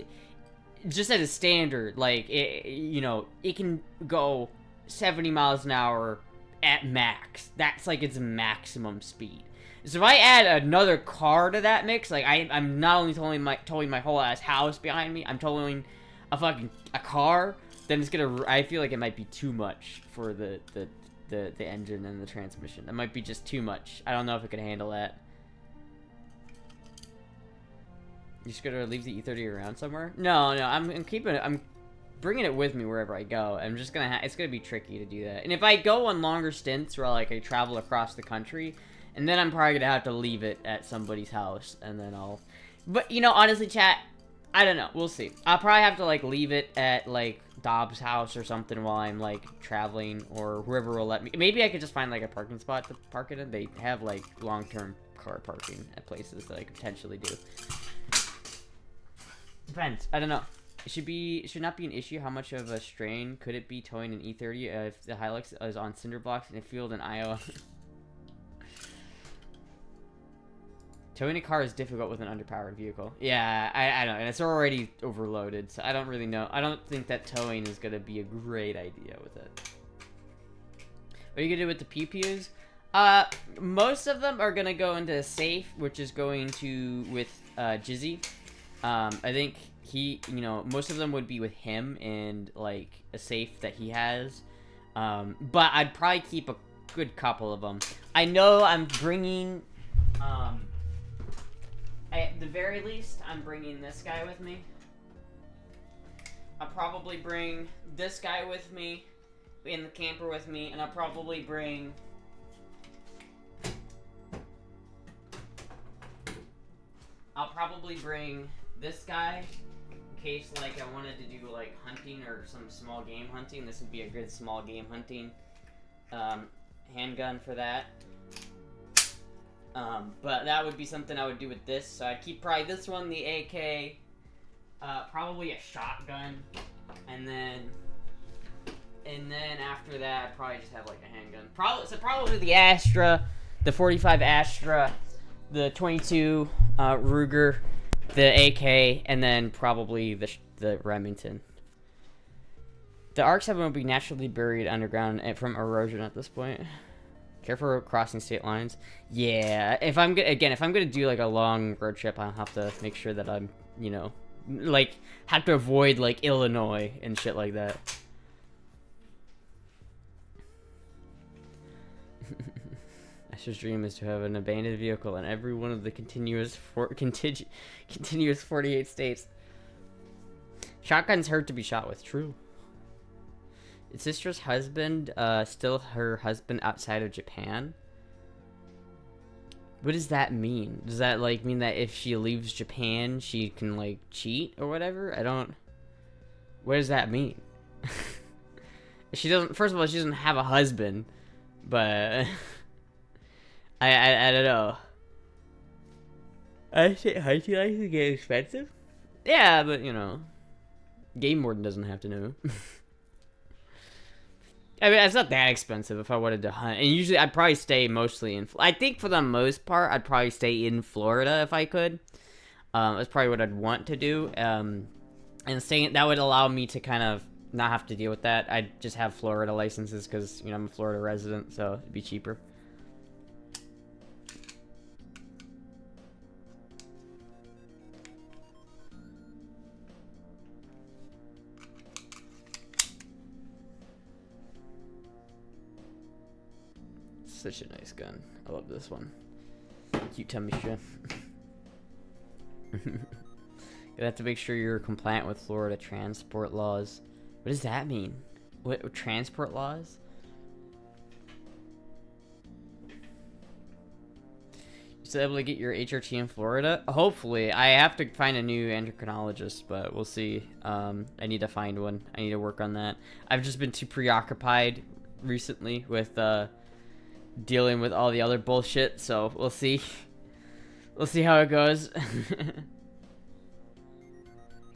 just as a standard, like, it can go 70 miles an hour at max. That's, like, its maximum speed. So if I add another car to that mix, like, I'm not only towing my whole ass house behind me, I'm towing a car, then it's gonna, I feel like it might be too much for the engine and the transmission. That might be just too much. I don't know if it could handle that. You just gonna leave the E30 around somewhere? No, I'm keeping it. I'm bringing it with me wherever I go. I'm just gonna it's gonna be tricky to do that. And if I go on longer stints where, like, I travel across the country, and then I'm probably gonna have to leave it at somebody's house, and then but, honestly, chat, I don't know. We'll see. I'll probably have to, like, leave it at, like, Dobbs' house or something while I'm, like, traveling, or whoever will let me. Maybe I could just find, like, a parking spot to park it in. They have, like, long-term car parking at places that I could potentially do. Depends. I don't know. It should not be an issue. How much of a strain could it be towing an E30 if the Hilux is on cinder blocks in a field in Iowa? Towing a car is difficult with an underpowered vehicle. Yeah, I know, and it's already overloaded, so I don't really know. I don't think that towing is going to be a great idea with it. What are you going to do with the pew-pews? Most of them are going to go into a safe, which is going to with Jizzy. I think most of them would be with him and, like, a safe that he has. But I'd probably keep a good couple of them. I know I'm bringing... at the very least, I'm bringing this guy with me. I'll probably bring this guy with me in the camper with me, and I'll probably bring... this guy in case, like, I wanted to do, like, hunting or some small game hunting. This would be a good small game hunting handgun for that. But that would be something I would do with this. So I'd keep probably this one, the AK, probably a shotgun, and then after that, I'd probably just have, like, a handgun. Probably the Astra, the 45 Astra, the 22 Ruger, the AK, and then probably the Remington. The ARC-7 will be naturally buried underground from erosion at this point. Careful crossing state lines. Yeah, if I'm gonna do like a long road trip, I'll have to make sure that I'm, you know, like have to avoid like Illinois and shit like that. Astra's dream is to have an abandoned vehicle in every one of the continuous 48 states. Shotguns hurt to be shot with. True. Is sister's husband still her husband outside of Japan? What does that mean? Does that like mean that if she leaves Japan, she can like cheat or whatever? I don't. What does that mean? She doesn't. First of all, she doesn't have a husband, but I don't know. I say hunting license get expensive. Yeah, but you know, game warden doesn't have to know. I mean, it's not that expensive if I wanted to hunt. And usually I'd probably stay mostly in... I think for the most part, I'd probably stay in Florida if I could. That's probably what I'd want to do. And staying... That would allow me to kind of not have to deal with that. I'd just have Florida licenses because, you know, I'm a Florida resident, so it'd be cheaper. Such a nice gun. I love this one. Cute tummy strap. You have to make sure you're compliant with Florida transport laws. What does that mean? What transport laws? You still able to get your HRT in Florida? Hopefully. I have to find a new endocrinologist, but we'll see. I need to find one. I need to work on that. I've just been too preoccupied recently with dealing with all the other bullshit, so we'll see. We'll see how it goes. I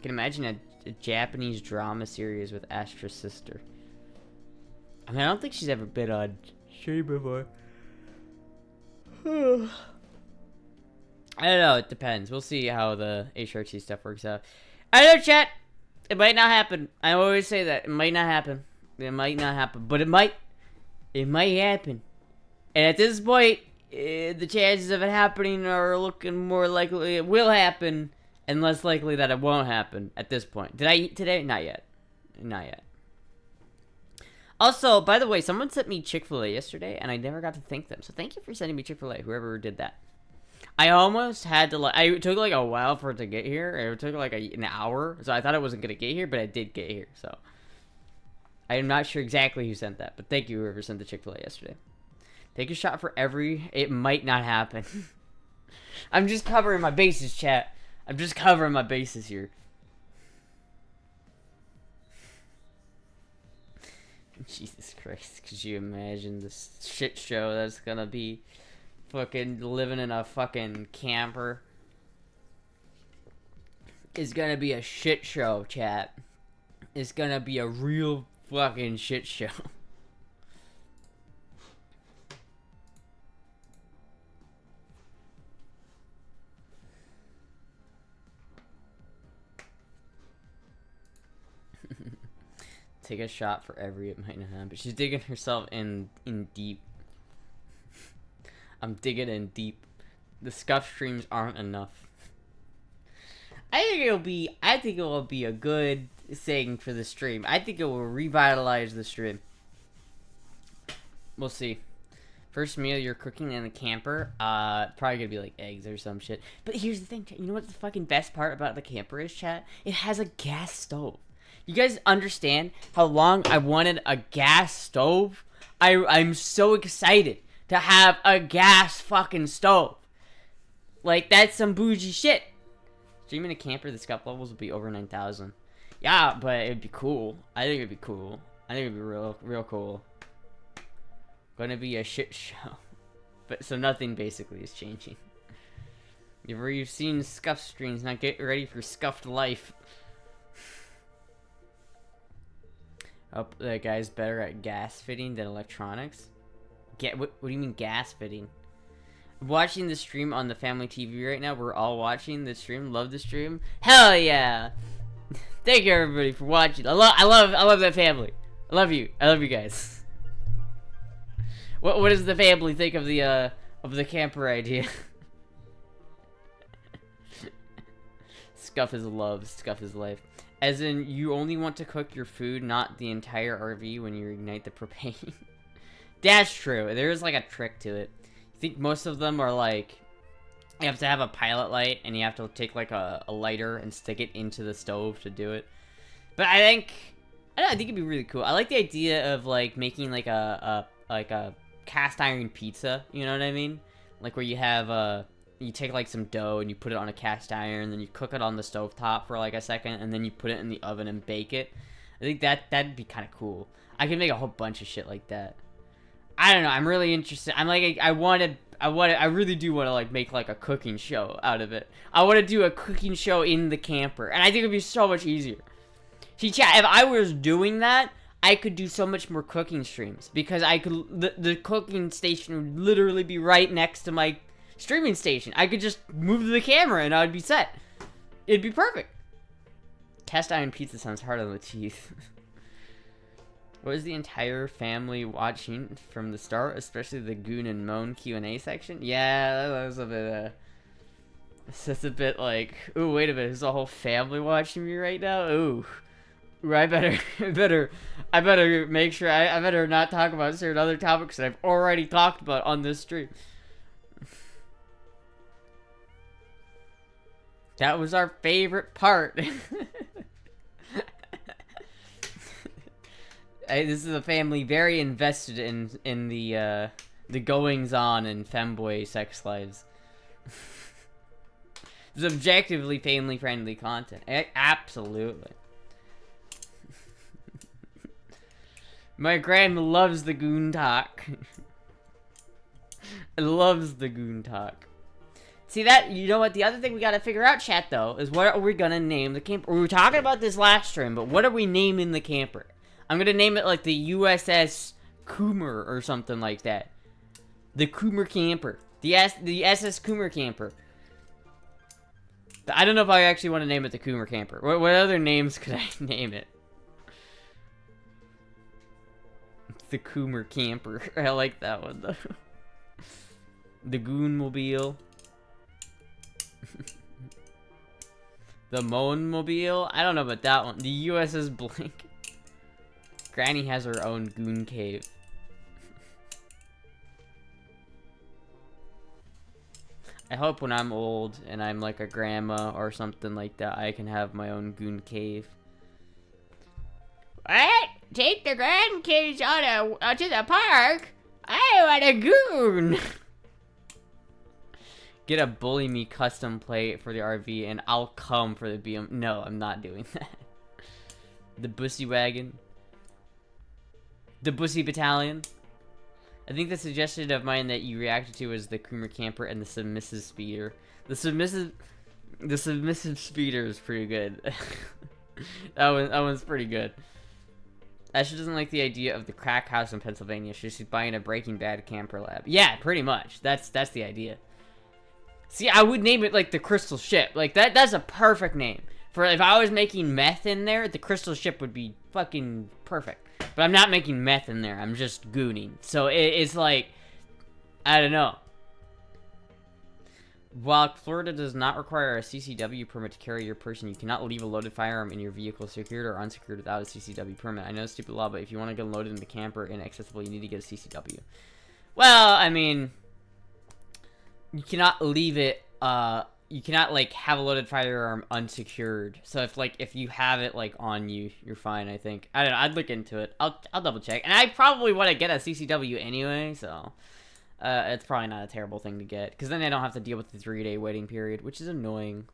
can imagine a Japanese drama series with Astra's sister. I mean, I don't think she's ever been on stream before. I don't know, it depends. We'll see how the HRT stuff works out. I know, chat. It might not happen. I always say that. It might not happen. It might not happen. But it might. It might happen. And at this point, the chances of it happening are looking more likely it will happen and less likely that it won't happen at this point. Did I eat today? Not yet. Not yet. Also, by the way, someone sent me Chick-fil-A yesterday, and I never got to thank them. So thank you for sending me Chick-fil-A, whoever did that. I almost had to, like, it took like a while for it to get here. It took like an hour, so I thought it wasn't going to get here, but it did get here, so. I am not sure exactly who sent that, but thank you whoever sent the Chick-fil-A yesterday. Take a shot for every... It might not happen. I'm just covering my bases, chat. I'm just covering my bases here. Jesus Christ. Could you imagine this shit show that's gonna be fucking living in a fucking camper? It's gonna be a shit show, chat. It's gonna be a real fucking shit show. Take a shot for every it might not happen. But she's digging herself in deep. I'm digging in deep. The scuff streams aren't enough. I think it will be a good thing for the stream. I think it will revitalize the stream. We'll see. First meal you're cooking in a camper, probably gonna be like eggs or some shit. But here's the thing, chat. You know what the fucking best part about the camper is, chat? It has a gas stove. You guys understand how long I wanted a gas stove? I'm so excited to have a gas fucking stove. Like, that's some bougie shit. Streaming a camper, the scuff levels would be over 9,000. Yeah, but it'd be cool. I think it'd be cool. I think it'd be real cool. Gonna be a shit show. But so nothing basically is changing. You've seen scuff streams, now get ready for scuffed life. Oh, that guy's better at gas fitting than electronics. What do you mean gas fitting? I'm watching the stream on the family TV right now. We're all watching the stream. Love the stream. Hell yeah! Thank you everybody for watching. I love that family. I love you. I love you guys. What does the family think of the camper idea? Scuff is love, Scuff is life. As in, you only want to cook your food, not the entire RV when you ignite the propane. That's true. There is like a trick to it. I think most of them are like, you have to have a pilot light, and you have to take like a lighter and stick it into the stove to do it. But I think it'd be really cool. I like the idea of like making like a cast iron pizza. You know what I mean? Like where you have you take like some dough and you put it on a cast iron, then you cook it on the stovetop for like a second, and then you put it in the oven and bake it. I think that'd be kind of cool. I could make a whole bunch of shit like that. I don't know. I'm really interested. I'm like, I really do want to like make like a cooking show out of it. I want to do a cooking show in the camper, and I think it'd be so much easier. See, chat, if I was doing that, I could do so much more cooking streams because I could. The cooking station would literally be right next to my streaming station. I could just move the camera and I'd be set. It'd be perfect. Cast iron pizza sounds hard on the teeth. Was the entire family watching from the start, especially the Goon and Moan Q&A section? Yeah, that was a bit, that's a bit like, ooh, wait a minute, is the whole family watching me right now? Ooh, I better make sure, I better not talk about certain other topics that I've already talked about on this stream. That was our favorite part. This is a family very invested in the goings on in femboy sex lives. It's objectively family friendly content. Absolutely. My grandma loves the goon talk. Loves the goon talk. See that? You know what? The other thing we gotta figure out, chat, though, is what are we gonna name the camper? We were talking about this last stream, but what are we naming the camper? I'm gonna name it like the USS Coomer or something like that. The Coomer camper. The SS Coomer camper. I don't know if I actually want to name it the Coomer camper. What other names could I name it? The Coomer camper. I like that one though. The Goonmobile. The Moanmobile? I don't know about that one. The USS Blink. Granny has her own goon cave. I hope when I'm old and I'm like a grandma or something like that, I can have my own goon cave. What? Take the grandkids to the park? I want a goon! Get a Bully Me custom plate for the RV and I'll come for the BM. No, I'm not doing that. The Bussy Wagon. The Bussy Battalion. I think the suggestion of mine that you reacted to was the Creamer Camper and the Submissive Speeder. The submissive speeder is pretty good. that one's pretty good. Ashley doesn't like the idea of the crack house in Pennsylvania. She's buying a Breaking Bad camper lab. Yeah, pretty much. That's the idea. See, I would name it like the Crystal Ship. Like that's a perfect name. For if I was making meth in there, the Crystal Ship would be fucking perfect. But I'm not making meth in there. I'm just gooning. So it's like, I don't know. While Florida does not require a CCW permit to carry your person, you cannot leave a loaded firearm in your vehicle secured or unsecured without a CCW permit. I know it's stupid law, but if you want to get loaded in the camper inaccessible, you need to get a CCW. Well, I mean, you cannot leave it, you cannot, like, have a loaded firearm unsecured. So if you have it, like, on you, you're fine, I think. I don't know, I'd look into it. I'll double check. And I probably want to get a CCW anyway, so it's probably not a terrible thing to get. Because then I don't have to deal with the 3-day waiting period, which is annoying.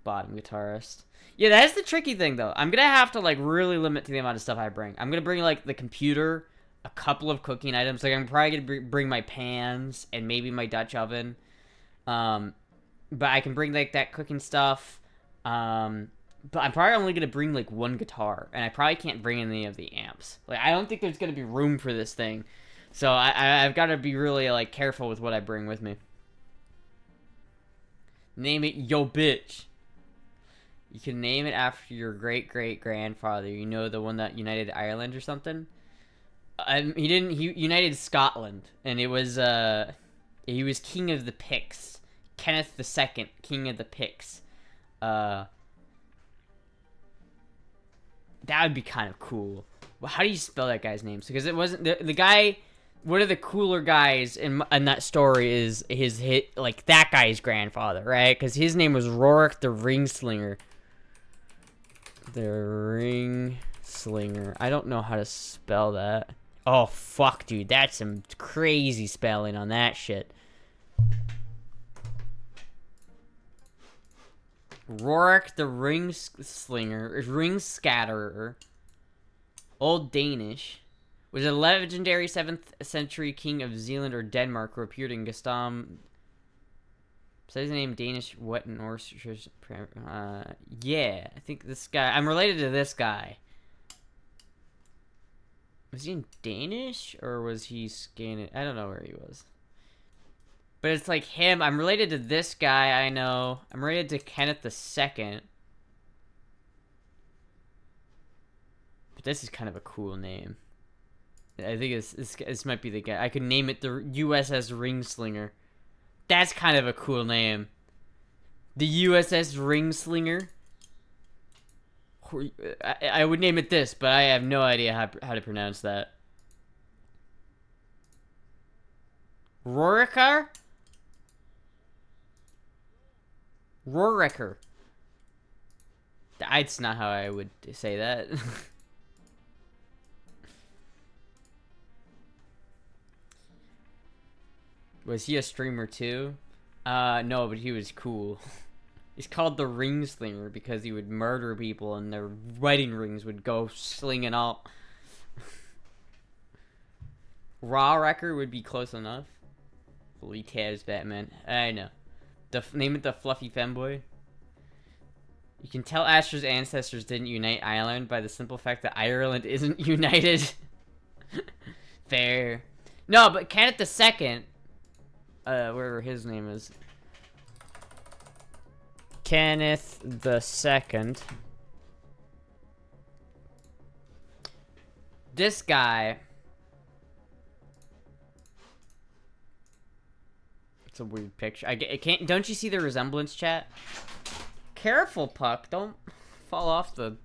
Bottom guitarist. Yeah, that's the tricky thing, though. I'm going to have to, like, really limit to the amount of stuff I bring. I'm going to bring, like, the computer, a couple of cooking items. Like, I'm probably going to bring my pans and maybe my Dutch oven. But I can bring, like, that cooking stuff. But I'm probably only going to bring, like, one guitar. And I probably can't bring any of the amps. Like, I don't think there's going to be room for this thing. So I've got to be really, like, careful with what I bring with me. Name it Yo Bitch. You can name it after your great-great-grandfather. You know, the one that united Ireland or something? He didn't. He united Scotland, and it was he was king of the Picts, Kenneth II, king of the Picts. That would be kind of cool. Well, how do you spell that guy's name? Because it wasn't the guy. One of the cooler guys in that story is his hit, like that guy's grandfather, right? Because his name was Rorik the Ringslinger. The Ringslinger. I don't know how to spell that. Oh, fuck, dude. That's some crazy spelling on that shit. Rorik the Ringskatterer. Old Danish. Was a legendary 7th century king of Zealand or Denmark who appeared in Gaston. Besides the name Danish, what Norse? Yeah, I think this guy. I'm related to this guy. Was he in Danish or was he Scandinavian? I don't know where he was. But it's like him. I'm related to this guy. I know. I'm related to Kenneth II. But this is kind of a cool name. I think this might be the guy. I could name it the USS Ringslinger. That's kind of a cool name. The USS Ringslinger. I would name it this, but I have no idea how to pronounce that. Roriker? Roriker. That's not how I would say that. Was he a streamer too? No, but he was cool. He's called the Ringslinger because he would murder people and their wedding rings would go slinging out. Raw Wrecker would be close enough. Fully Taz Batman. I know. Name it the Fluffy Femboy. You can tell Astra's ancestors didn't unite Ireland by the simple fact that Ireland isn't united. Fair. No, but Kenneth II, wherever his name is. Kenneth II. This guy. It's a weird picture. I can't. Don't you see the resemblance, chat? Careful, Puck. Don't fall off the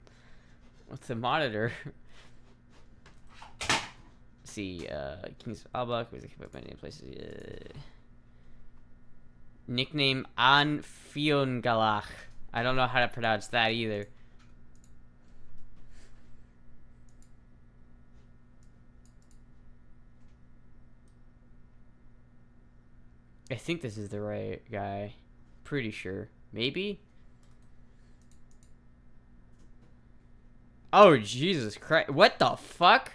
monitor. Let's see, Kings of Albach was a many places. Nickname An Fiongalach. I don't know how to pronounce that either. I think this is the right guy. Pretty sure. Maybe? Oh, Jesus Christ. What the fuck?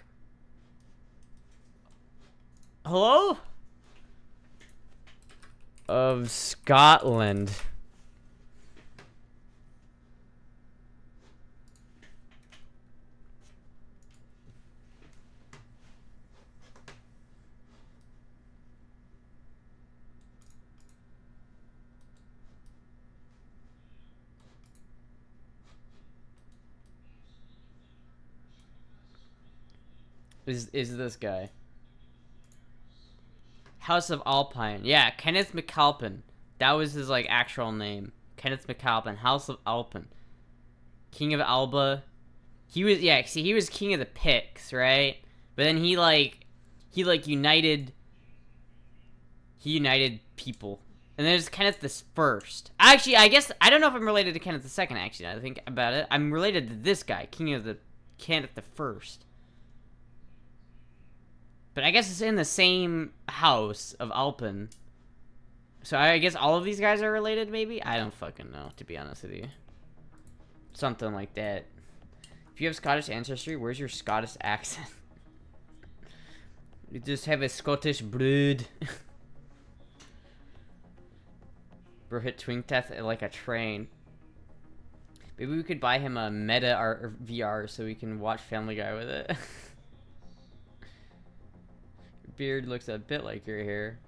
Hello? Of Scotland. Is this guy? House of Alpine. Yeah, Kenneth MacAlpin. That was his like actual name. Kenneth MacAlpin. House of Alpin. King of Alba. He was he was king of the Picts, right? But then he united people. And there's Kenneth the First. Actually, I guess I don't know if I'm related to Kenneth the Second. Actually, I think about it. I'm related to this guy, Kenneth the First. But I guess it's in the same house of Alpin. So I guess all of these guys are related, maybe? I don't fucking know, to be honest with you. Something like that. If you have Scottish ancestry, where's your Scottish accent? You just have a Scottish blood. Bro hit Twinkteth like a train. Maybe we could buy him a Meta or VR so we can watch Family Guy with it. Beard looks a bit like your hair.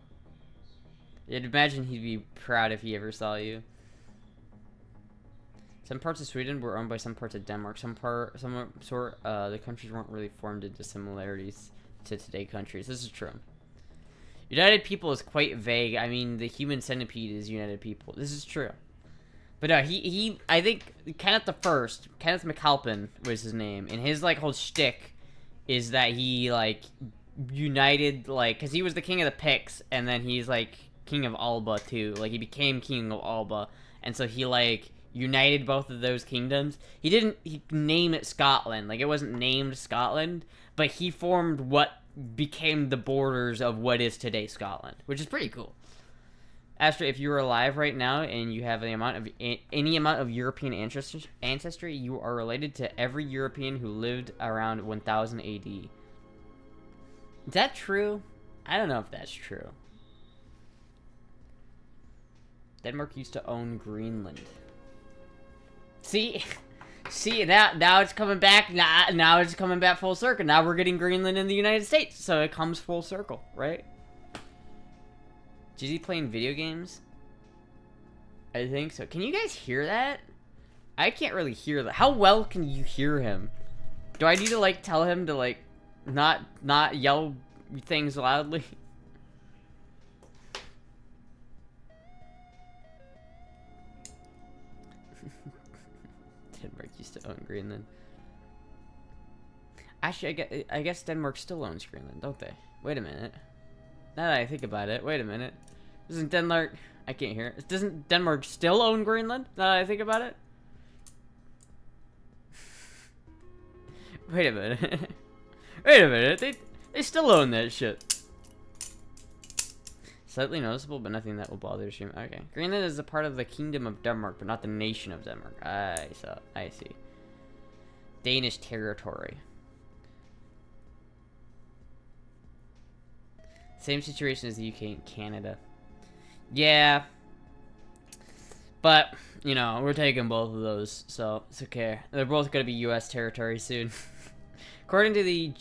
I'd imagine he'd be proud if he ever saw you. Some parts of Sweden were owned by some parts of Denmark. The countries weren't really formed into similarities to today's countries. This is true. United People is quite vague. I mean, the human centipede is United People. This is true. But no, I think Kenneth MacAlpin was his name, and his, like, whole shtick is that he, like, united, like, because he was the king of the Picts, and then he's, like, king of Alba, too. Like, he became king of Alba, and so he, like, united both of those kingdoms. He named it Scotland. Like, it wasn't named Scotland, but he formed what became the borders of what is today Scotland, which is pretty cool. Astra, if you were alive right now and you have any amount of European ancestry, you are related to every European who lived around 1000 AD. Is that true? I don't know if that's true. Denmark used to own Greenland. See, now it's coming back. Now it's coming back full circle. Now we're getting Greenland in the United States, so it comes full circle, right? Is he playing video games? I think so. Can you guys hear that? I can't really hear that. How well can you hear him? Do I need to, like, tell him to, like, not yell things loudly? Denmark used to own Greenland. Actually, I guess Denmark still owns Greenland, don't they? Wait a minute. Now that I think about it, wait a minute. Doesn't Denmark... I can't hear it. Doesn't Denmark still own Greenland? Now that I think about it? Wait a minute. Wait a minute. They still own that shit. Slightly noticeable, but nothing that will bother your stream. Okay. Greenland is a part of the Kingdom of Denmark, but not the nation of Denmark. I see. Danish territory. Same situation as the UK and Canada. Yeah. But, you know, we're taking both of those, so it's okay. They're both going to be US territory soon. According to the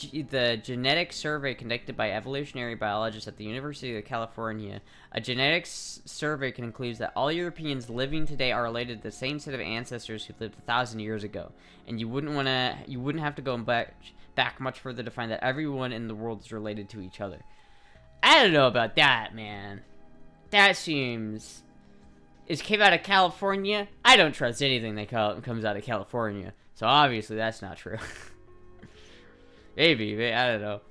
genetic survey conducted by evolutionary biologists at the University of California, a genetics survey concludes that all Europeans living today are related to the same set of ancestors who lived 1,000 years ago, and you wouldn't have to go back much further to find that everyone in the world is related to each other. I don't know about that, man. That seems... It came out of California. I don't trust anything that comes out of California, so obviously that's not true. Maybe, I don't know.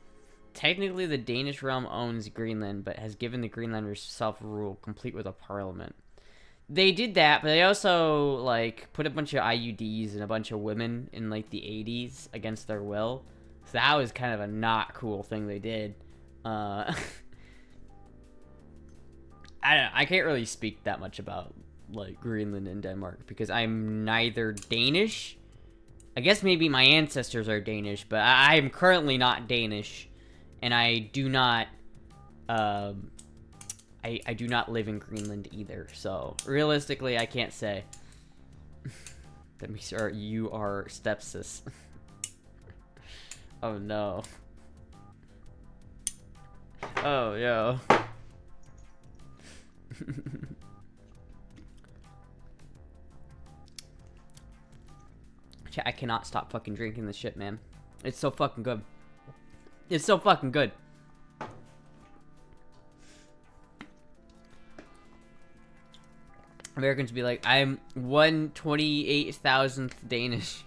Technically, the Danish realm owns Greenland, but has given the Greenlanders self-rule, complete with a parliament. They did that, but they also, like, put a bunch of IUDs and a bunch of women in, like, the 80s against their will. So that was kind of a not cool thing they did. I don't know. I can't really speak that much about, like, Greenland and Denmark, because I'm neither Danish... I guess maybe my ancestors are Danish, but I'm currently not Danish, and I do not, I do not live in Greenland either, so realistically, I can't say. Let me start. You are stepsis. Oh no. Oh yo. I cannot stop fucking drinking this shit, man. It's so fucking good. It's so fucking good. Americans be like, I'm 1/28,000th Danish.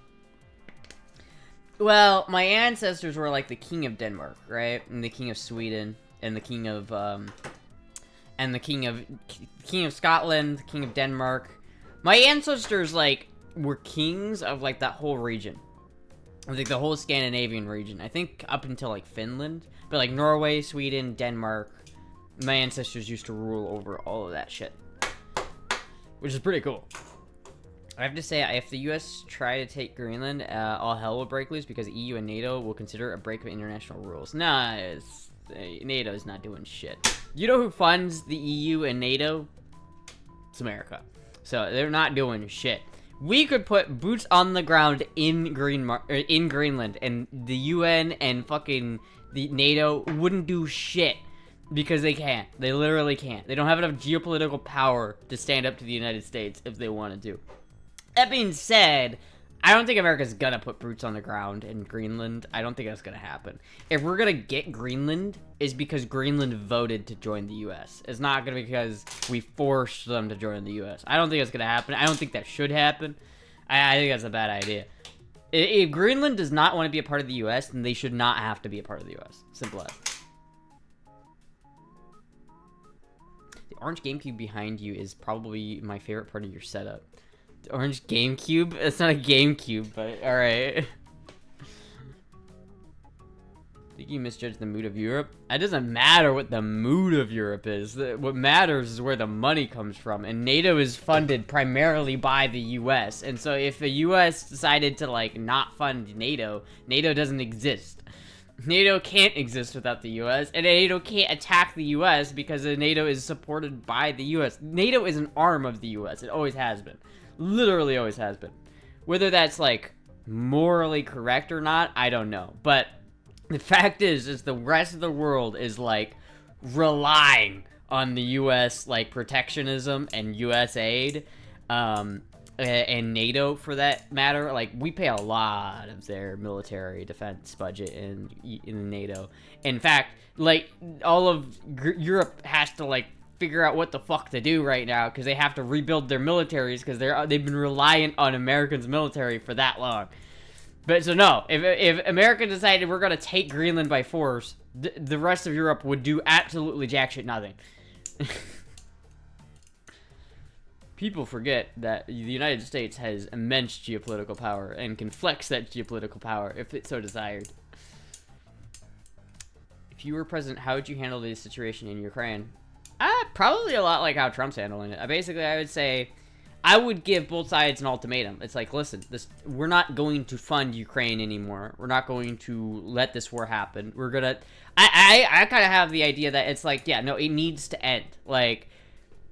Well, my ancestors were like the king of Denmark, right? And the king of Sweden, and the king of king of Scotland, the king of Denmark. My ancestors, like, were kings of, like, that whole region. I think the whole Scandinavian region. I think up until, like, Finland. But, like, Norway, Sweden, Denmark. My ancestors used to rule over all of that shit. Which is pretty cool. I have to say, if the US try to take Greenland, all hell will break loose because the EU and NATO will consider a break of international rules. Nah, NATO is not doing shit. You know who funds the EU and NATO? It's America. So, they're not doing shit. We could put boots on the ground in Greenland, and the UN and fucking the NATO wouldn't do shit because they can't. They literally can't. They don't have enough geopolitical power to stand up to the United States if they wanted to. That being said, I don't think America's gonna put boots on the ground in Greenland. I don't think that's gonna happen. If we're gonna get Greenland, it's because Greenland voted to join the U.S. It's not gonna be because we forced them to join the U.S. I don't think it's gonna happen. I don't think that should happen. I think that's a bad idea. If Greenland does not want to be a part of the U.S., then they should not have to be a part of the U.S. Simple as. The orange GameCube behind you is probably my favorite part of your setup. The orange GameCube? It's not a GameCube, but alright. Think you misjudged the mood of Europe? It doesn't matter what the mood of Europe is. What matters is where the money comes from. And NATO is funded primarily by the US. And so if the US decided to, like, not fund NATO, NATO doesn't exist. NATO can't exist without the US. And NATO can't attack the US because NATO is supported by the US. NATO is an arm of the US. It always has been. Literally always has been. Whether that's, like, morally correct or not, I don't know. But the fact is the rest of the world is, like, relying on the U.S., like, protectionism and U.S. aid, and NATO, for that matter. Like, we pay a lot of their military defense budget in NATO. In fact, like, all of Europe has to, like, figure out what the fuck to do right now, because they have to rebuild their militaries, because they've been reliant on Americans' military for that long. But so no, if America decided we're gonna take Greenland by force, the rest of Europe would do absolutely jack shit nothing. People forget that the United States has immense geopolitical power and can flex that geopolitical power if it so desired. If you were president, how would you handle the situation in Ukraine? Probably a lot like how Trump's handling it. I would say, I would give both sides an ultimatum. It's like, listen, we're not going to fund Ukraine anymore. We're not going to let this war happen. We're gonna... I kind of have the idea that it's like, yeah, no, it needs to end. Like,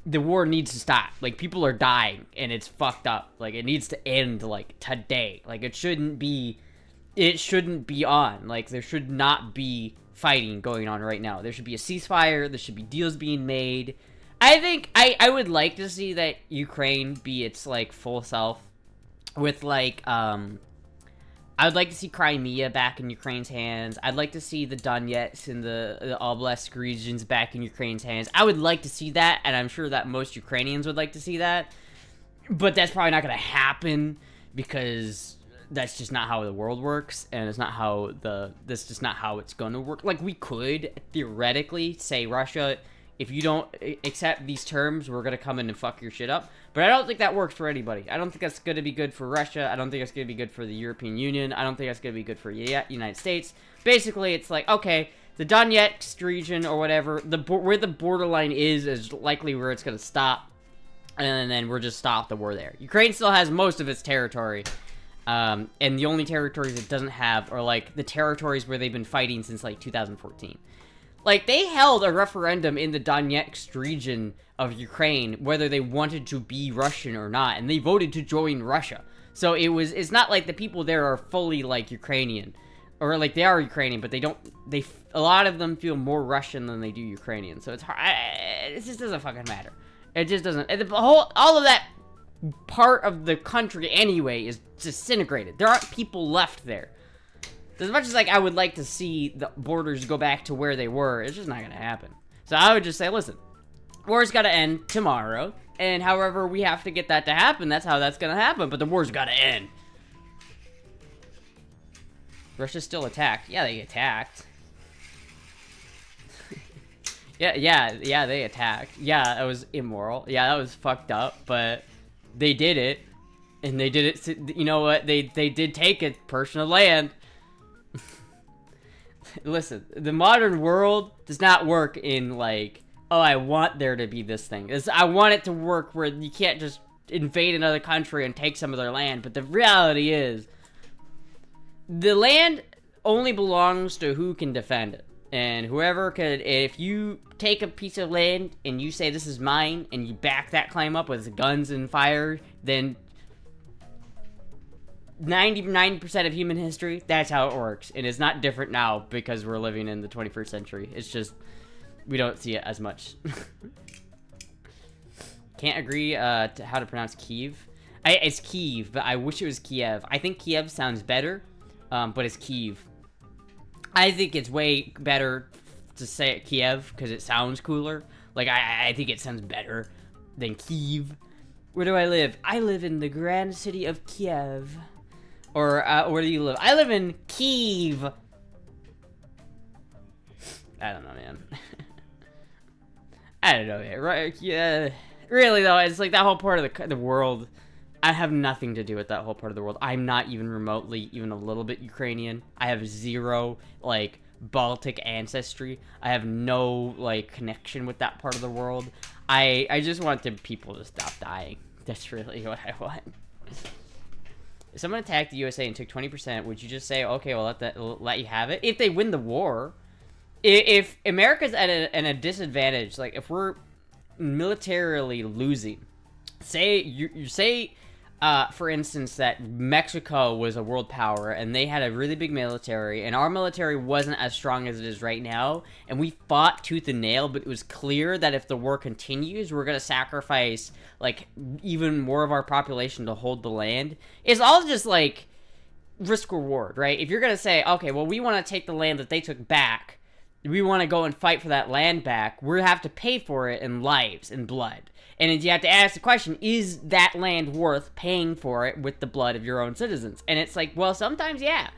the war needs to stop. Like, people are dying, and it's fucked up. Like, it needs to end, like, today. Like, it shouldn't be on. Like, there should not be fighting going on right now. There should be a ceasefire. There should be deals being made. I think I would like to see that Ukraine be its, like, full self with, like, I would like to see Crimea back in Ukraine's hands. I'd like to see the Donetsk and the Oblast regions back in Ukraine's hands. I would like to see that, and I'm sure that most Ukrainians would like to see that. But that's probably not going to happen because that's just not how the world works, and it's not how that's just not how it's going to work. Like, we could theoretically say, Russia, if you don't accept these terms, we're going to come in and fuck your shit up. But I don't think that works for anybody. I don't think that's going to be good for Russia. I don't think it's going to be good for the European Union. I don't think that's going to be good for the United States. Basically, it's like, okay, the Donetsk region or whatever, where the borderline is likely where it's going to stop. And then we'll just stop the war there. Ukraine still has most of its territory. And the only territories it doesn't have are, like, the territories where they've been fighting since, like, 2014. Like, they held a referendum in the Donetsk region of Ukraine whether they wanted to be Russian or not, and they voted to join Russia. So it's not like the people there are fully, like, Ukrainian. Or, like, they are Ukrainian, but a lot of them feel more Russian than they do Ukrainian. So it's hard. It just doesn't fucking matter. It just doesn't. All of that part of the country anyway is disintegrated. There aren't people left there. As much as, like, I would like to see the borders go back to where they were, it's just not gonna happen. So I would just say, listen, war's gotta end tomorrow, and however we have to get that to happen, that's how that's gonna happen, but the war's gotta end. Russia's still attacked. Yeah, they attacked. yeah, they attacked. Yeah, that was immoral. Yeah, that was fucked up, but they did it, and they did it, you know what, they did take a portion of land. Listen, the modern world does not work in, like, oh, I want there to be this thing. I want it to work where you can't just invade another country and take some of their land. But the reality is, the land only belongs to who can defend it. And whoever could, if you take a piece of land and you say this is mine, and you back that claim up with guns and fire, then 90% of human history, that's how it works. And it's not different now because we're living in the 21st century. It's just, we don't see it as much. Can't agree to how to pronounce Kyiv. It's Kyiv, but I wish it was Kiev. I think Kiev sounds better, but it's Kyiv. I think it's way better to say it Kiev because it sounds cooler. Like, I think it sounds better than Kyiv. Where do I live? I live in the grand city of Kiev. Or, where do you live? I live in Kyiv. I don't know, man. I don't know, man. Right? Yeah. Really, though, it's like that whole part of the world. I have nothing to do with that whole part of the world. I'm not even remotely, even a little bit Ukrainian. I have zero, like, Baltic ancestry. I have no, like, connection with that part of the world. I just want the people to stop dying. That's really what I want. If someone attacked the USA and took 20%, would you just say, okay, well, let you have it? If they win the war, if America's at a disadvantage, like, if we're militarily losing, say, you say, for instance, that Mexico was a world power and they had a really big military and our military wasn't as strong as it is right now and we fought tooth and nail, but it was clear that if the war continues, we're going to sacrifice, like, even more of our population to hold the land. It's all just, like, risk reward, right? If you're going to say, okay, well, we want to take the land that they took back, we want to go and fight for that land back, we have to pay for it in lives and blood. And you have to ask the question, is that land worth paying for it with the blood of your own citizens? And it's like, well, sometimes, yeah.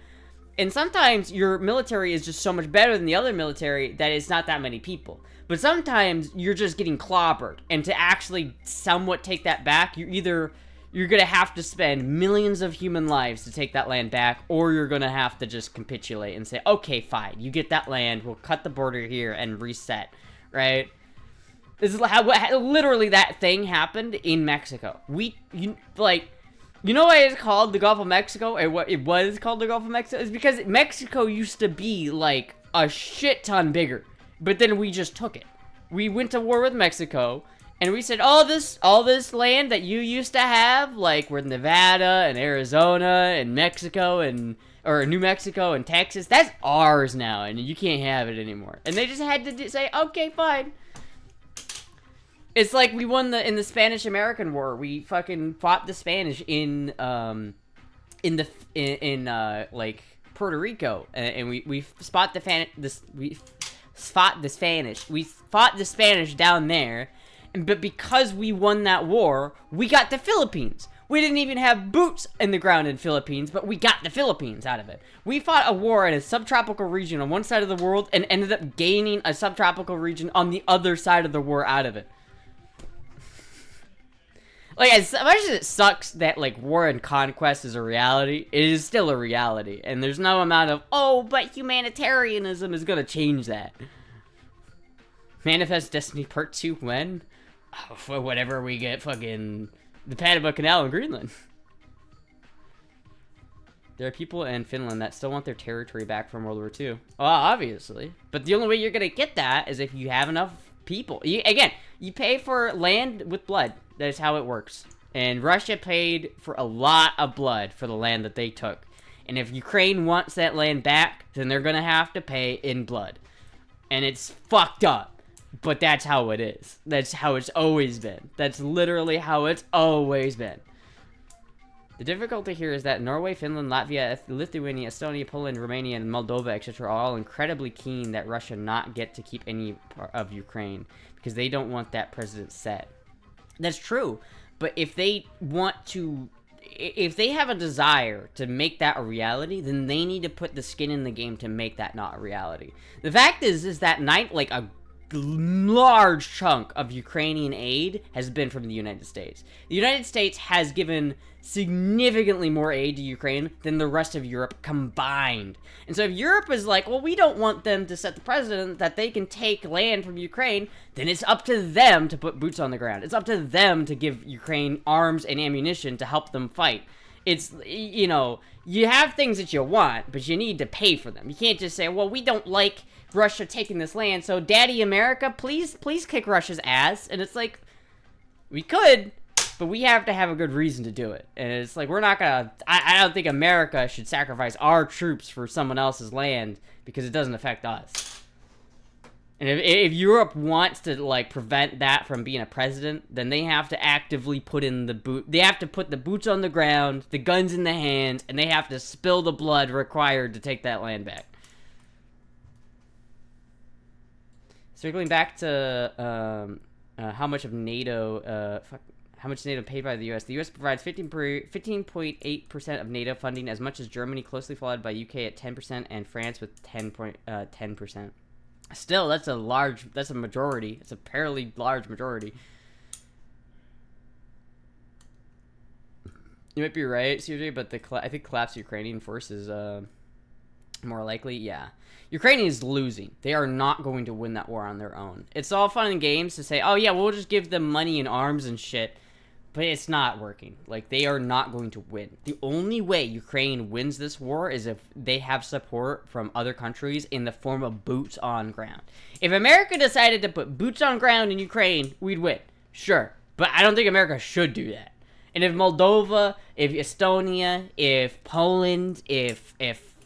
And sometimes your military is just so much better than the other military that it's not that many people. But sometimes you're just getting clobbered. And to actually somewhat take that back, you're going to have to spend millions of human lives to take that land back, or you're going to have to just capitulate and say, okay, fine, you get that land, we'll cut the border here and reset, right? This is how literally that thing happened in Mexico. You know why it's called the Gulf of Mexico, and what it was called the Gulf of Mexico? Is because Mexico used to be, like, a shit ton bigger, but then we just took it. We went to war with Mexico, and we said, all this land that you used to have, like, where Nevada and Arizona and Mexico or New Mexico and Texas, that's ours now, and you can't have it anymore. And they just had to say, okay, fine. It's like we won in the Spanish-American War. We fucking fought the Spanish in like Puerto Rico, and we fought the Spanish. We fought the Spanish down there, but because we won that war, we got the Philippines. We didn't even have boots in the ground in Philippines, but we got the Philippines out of it. We fought a war in a subtropical region on one side of the world and ended up gaining a subtropical region on the other side of the war out of it. Like, as much as it sucks that, like, war and conquest is a reality, it is still a reality. And there's no amount of, oh, but humanitarianism is gonna change that. Manifest Destiny Part 2 when? Oh, whatever we get fucking the Panama Canal in Greenland. There are people in Finland that still want their territory back from World War II. Well, obviously. But the only way you're gonna get that is if you have enough people. Again, you pay for land with blood. That is how it works. And Russia paid for a lot of blood for the land that they took. And if Ukraine wants that land back, then they're gonna have to pay in blood. And it's fucked up. But that's how it is. That's how it's always been. That's literally how it's always been. The difficulty here is that Norway, Finland, Latvia, Lithuania, Estonia, Poland, Romania, and Moldova, etc. are all incredibly keen that Russia not get to keep any part of Ukraine because they don't want that precedent set. That's true, but if they want to, if they have a desire to make that a reality, then they need to put the skin in the game to make that not a reality. The fact is that like a large chunk of Ukrainian aid has been from the United States. The United States has given significantly more aid to Ukraine than the rest of Europe combined. And so if Europe is like, well, we don't want them to set the precedent that they can take land from Ukraine, then it's up to them to put boots on the ground. It's up to them to give Ukraine arms and ammunition to help them fight. It's, you know, you have things that you want, but you need to pay for them. You can't just say, well, we don't like Russia taking this land, so Daddy America, please kick Russia's ass. And it's like, we could, but we have to have a good reason to do it. And it's like, we're not gonna, I don't think America should sacrifice our troops for someone else's land because it doesn't affect us. And if Europe wants to like prevent that from being a president, then they have to actively put in the boot. They have to put the boots on the ground, the guns in the hands, and they have to spill the blood required to take that land back. Circling back to how much of NATO, how much NATO paid by the U.S. The U.S. provides 15.8% of NATO funding, as much as Germany, closely followed by UK at 10%, and France with 10%. Still, that's a majority. It's a fairly large majority. You might be right, CJ, but I think collapse of Ukrainian forces more likely. Yeah. Ukraine is losing. They are not going to win that war on their own. It's all fun and games to say, oh yeah, we'll just give them money and arms and shit. But it's not working. Like, they are not going to win. The only way Ukraine wins this war is if they have support from other countries in the form of boots on ground. If America decided to put boots on ground in Ukraine, we'd win. Sure. But I don't think America should do that. And if Moldova, if Estonia, if Poland, if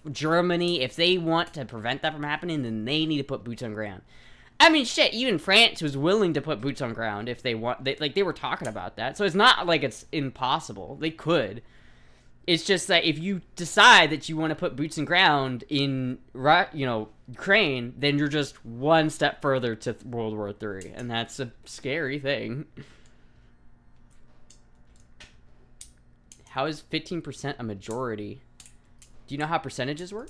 Germany, if they want to prevent that from happening, then they need to put boots on ground. I mean, shit, even France was willing to put boots on ground if they want. They were talking about that. So it's not like it's impossible. They could. It's just that if you decide that you want to put boots on ground in, Ukraine, then you're just one step further to World War III. And that's a scary thing. How is 15% a majority? Do you know how percentages work?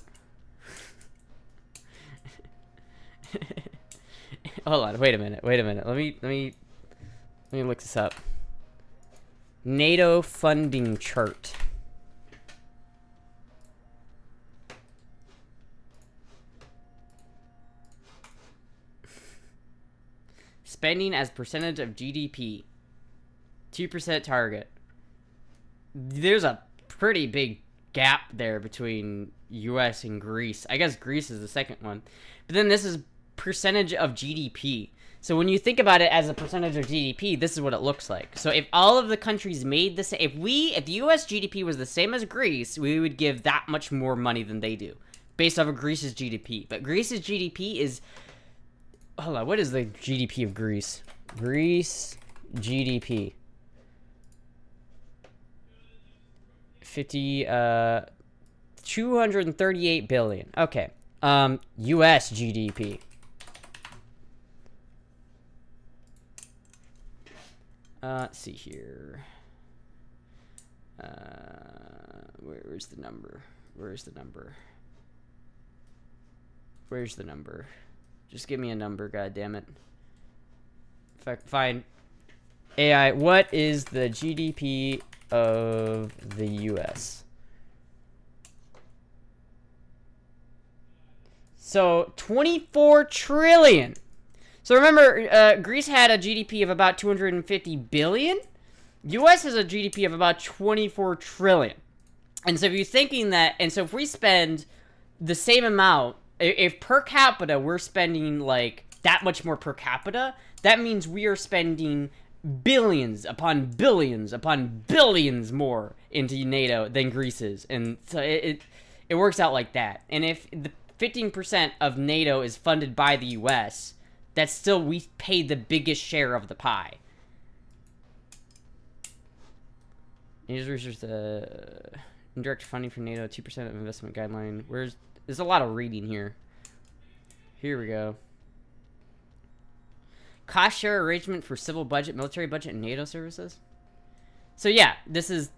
Hold on, wait a minute. Let me look this up. NATO funding chart. Spending as percentage of GDP. 2% target. There's a pretty big gap there between US and Greece. I guess Greece is the second one. But then this is percentage of GDP. So when you think about it as a percentage of GDP, this is what it looks like. So if all of the countries made the same, if the US GDP was the same as Greece, we would give that much more money than they do, based off of Greece's GDP. But Greece's GDP is, hold on, what is the GDP of Greece? Greece GDP. 238 billion. Okay. US GDP. Let's see here. Where's the number? Just give me a number, goddammit. Fine. AI, what is the GDP of the US? So 24 trillion. So remember, Greece had a GDP of about 250 billion. US has a GDP of about 24 trillion. And so if you're thinking that, and so if we spend the same amount, if per capita we're spending like that much more per capita, that means we are spending billions upon billions upon billions more into NATO than Greece is. And so it works out like that. And if the 15% of NATO is funded by the US, that's still, we pay the biggest share of the pie. Indirect funding from NATO, 2% of investment guideline. There's a lot of reading here. Here we go. Cost share arrangement for civil budget, military budget, and NATO services. So yeah, this is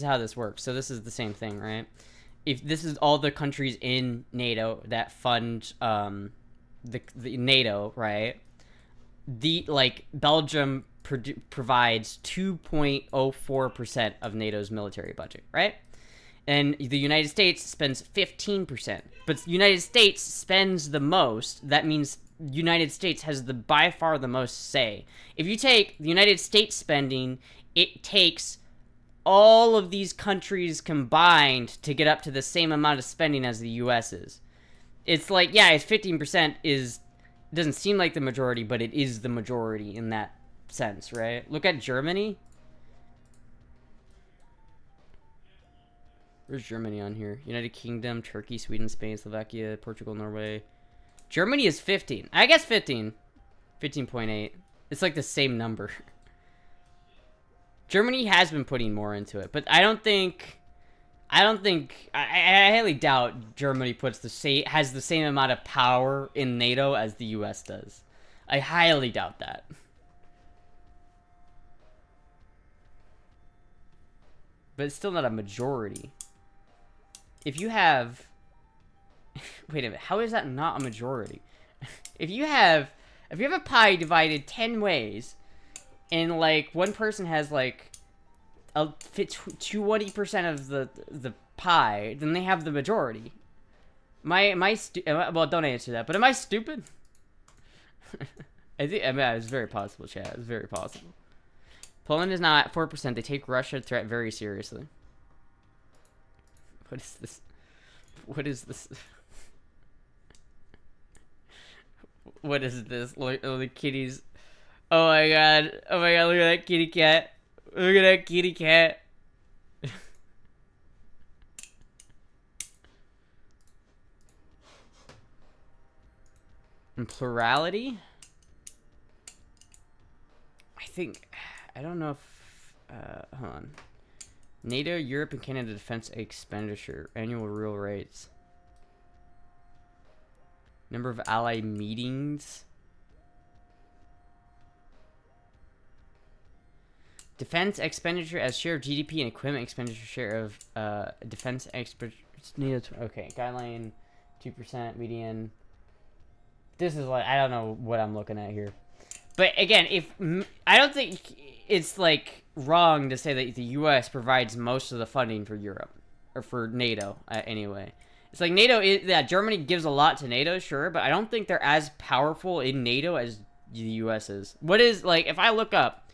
how this works. So this is the same thing, right? If this is all the countries in NATO that fund the NATO, right? Belgium provides 2.04% of NATO's military budget, right? And the United States spends 15%. But the United States spends the most. That means United States has by far the most say. If you take the United States spending, it takes all of these countries combined to get up to the same amount of spending as the US is. It's like, yeah, it's 15% doesn't seem like the majority, but it is the majority in that sense, right? Look at Germany. Where's Germany on here? United Kingdom, Turkey, Sweden, Spain, Slovakia, Portugal, Norway. Germany is 15. I guess 15. 15.8. It's like the same number. Germany has been putting more into it, but I highly doubt Germany has the same amount of power in NATO as the US does. I highly doubt that. But it's still not a majority. If you have... Wait a minute, how is that not a majority? If you have a pie divided 10 ways, and, like, one person has, like, 20% of the pie, then they have the majority. Well, don't answer that, but am I stupid? I mean, it's very possible, chat. It's very possible. Poland is now at 4%. They take Russia's threat very seriously. What is this? What is this? What is this? Look, oh, the kitties. Oh my god. Oh my god, look at that kitty cat. Look at that kitty cat. And plurality? I don't know if, hold on. NATO, Europe, and Canada defense expenditure, annual real rates. Number of allied meetings. Defense expenditure as share of GDP and equipment expenditure share of defense expenditure. Okay, guideline 2% median. This is like, I don't know what I'm looking at here. But again, I don't think it's like wrong to say that the US provides most of the funding for Europe or for NATO anyway. It's like NATO Germany gives a lot to NATO, sure, but I don't think they're as powerful in NATO as the US is. What is, like, if I look up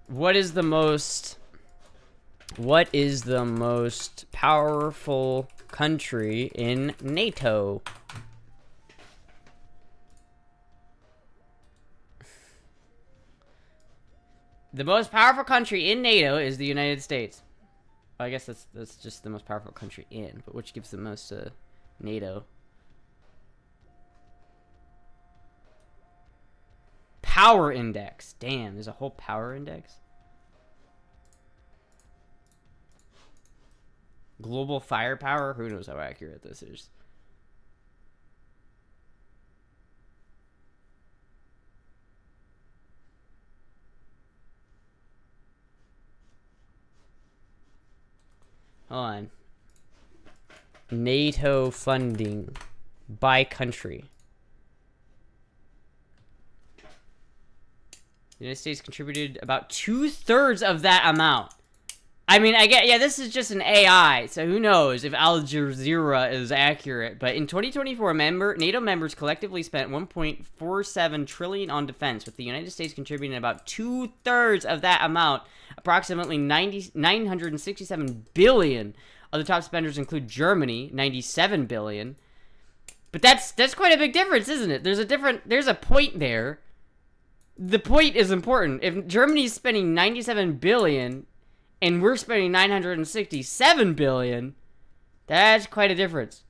what is the most powerful country in NATO? The most powerful country in NATO is the United States. Well, I guess that's just the most powerful country in, but which gives the most to NATO? Power index. Damn, there's a whole power index. Global firepower. Who knows how accurate this is? Hold on. NATO funding by country. The United States contributed about 2/3 of that amount. I mean, yeah, this is just an AI, so who knows if Al Jazeera is accurate. But in 2024, NATO members collectively spent $1.47 trillion on defense, with the United States contributing about 2/3 of that amount, approximately $967 billion. Other top spenders include Germany, $97 billion. But that's quite a big difference, isn't it? There's a point there. The point is important. If Germany's spending $97 billion and we're spending $967 billion, that's quite a difference.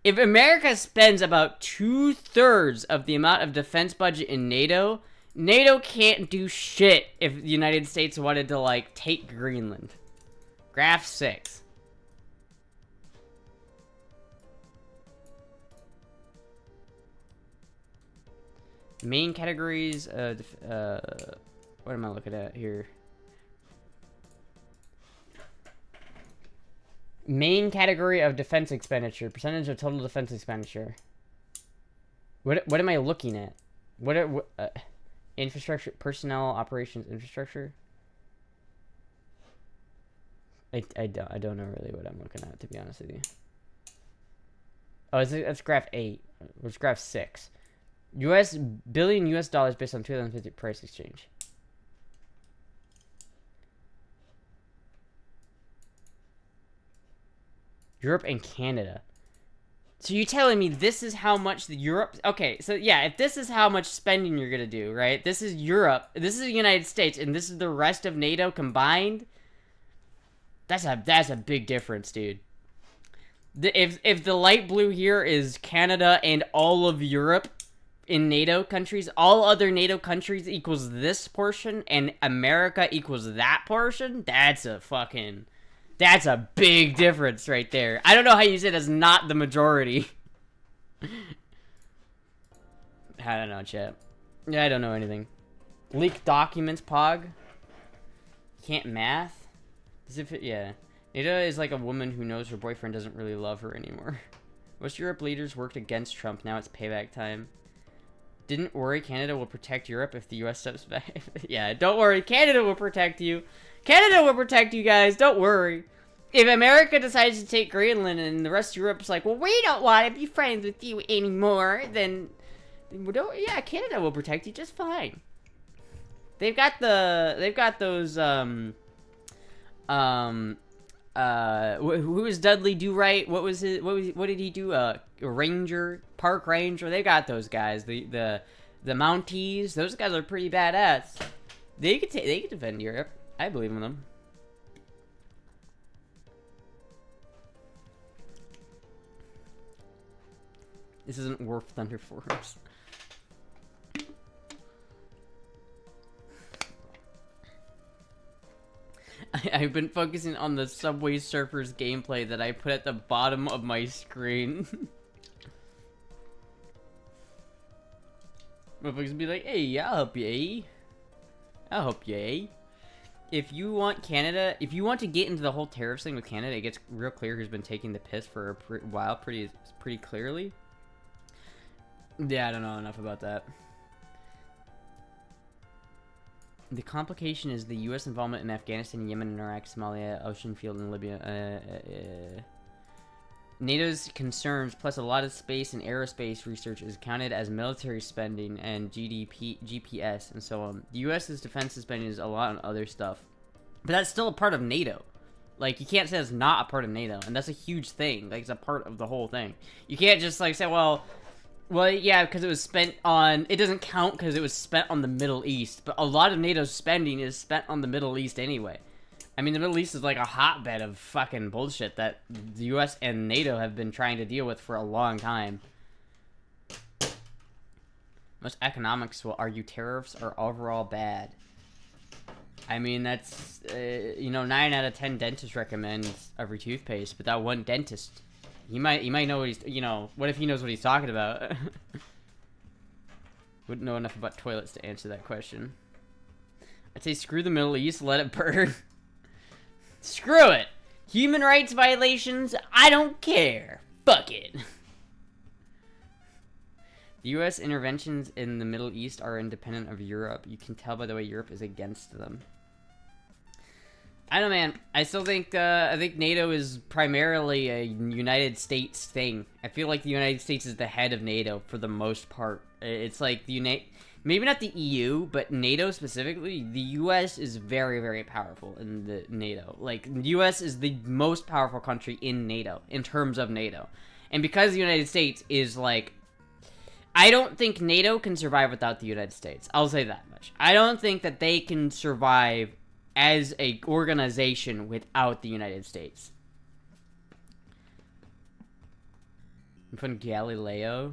If America spends about 2/3 of the amount of defense budget in NATO, NATO can't do shit if the United States wanted to, like, take Greenland. Graph 6. Main categories, what am I looking at here? Main category of defense expenditure, percentage of total defense expenditure. What am I looking at? What infrastructure, personnel, operations, infrastructure? I don't know really what I'm looking at, to be honest with you. Oh, that's graph 8. What's graph 6? billion US dollars based on 2050 price exchange. Europe and Canada. So you're telling me this is how much Europe... Okay, so yeah, if this is how much spending you're going to do, right? This is Europe, this is the United States, and this is the rest of NATO combined. That's a big difference, dude. If the light blue here is Canada and all of Europe in NATO countries, all other NATO countries equals this portion, and America equals that portion, that's a big difference right there. I don't know how you say that's not the majority. I don't know, chat. Yeah, I don't know anything. Leaked documents, Pog. Can't math? As if it, yeah. Nita is like a woman who knows her boyfriend doesn't really love her anymore. Most Europe leaders worked against Trump. Now it's payback time. Didn't worry, Canada will protect Europe if the US steps back. Yeah, don't worry. Canada will protect you. Canada will protect you guys. Don't worry. If America decides to take Greenland and the rest of Europe's like, well, we don't want to be friends with you anymore, then yeah, Canada will protect you just fine. They've got those, who is Dudley Do Right? What did he do? Ranger, park ranger. They got those guys. The Mounties. Those guys are pretty badass. They could defend Europe. I believe in them. This isn't War Thunder Forums. I've been focusing on the Subway Surfers gameplay that I put at the bottom of my screen. Motherfuckers be like, hey, I'll help you, eh? I'll help you, eh? If you want to get into the whole tariffs thing with Canada, it gets real clear who's been taking the piss for a while pretty clearly. Yeah, I don't know enough about that. The complication is the U.S. involvement in Afghanistan, Yemen, Iraq, Somalia, Ocean Field, and Libya. NATO's concerns, plus a lot of space and aerospace research, is counted as military spending and GDP, GPS, and so on. The U.S.'s defense spending is a lot on other stuff. But that's still a part of NATO. Like, you can't say it's not a part of NATO, and that's a huge thing. Like, it's a part of the whole thing. You can't just, like, say, well, yeah, because it was spent on... It doesn't count because it was spent on the Middle East. But a lot of NATO's spending is spent on the Middle East anyway. I mean, the Middle East is like a hotbed of fucking bullshit that the US and NATO have been trying to deal with for a long time. Most economics will argue tariffs are overall bad. I mean, that's... you know, 9 out of 10 dentists recommend every toothpaste. But that one dentist... He might know what he's, you know, what if he knows what he's talking about? Wouldn't know enough about toilets to answer that question. I'd say screw the Middle East, let it burn. Screw it! Human rights violations, I don't care. Fuck it. The US interventions in the Middle East are independent of Europe. You can tell by the way Europe is against them. I don't know, man. I still think, I think NATO is primarily a United States thing. I feel like the United States is the head of NATO for the most part. It's like the maybe not the EU, but NATO specifically. The US is very, very powerful in the NATO. Like, the US is the most powerful country in NATO, in terms of NATO. And because the United States is, like, I don't think NATO can survive without the United States. I'll say that much. I don't think that they can survive as a organization without the United States. I'm putting Galileo.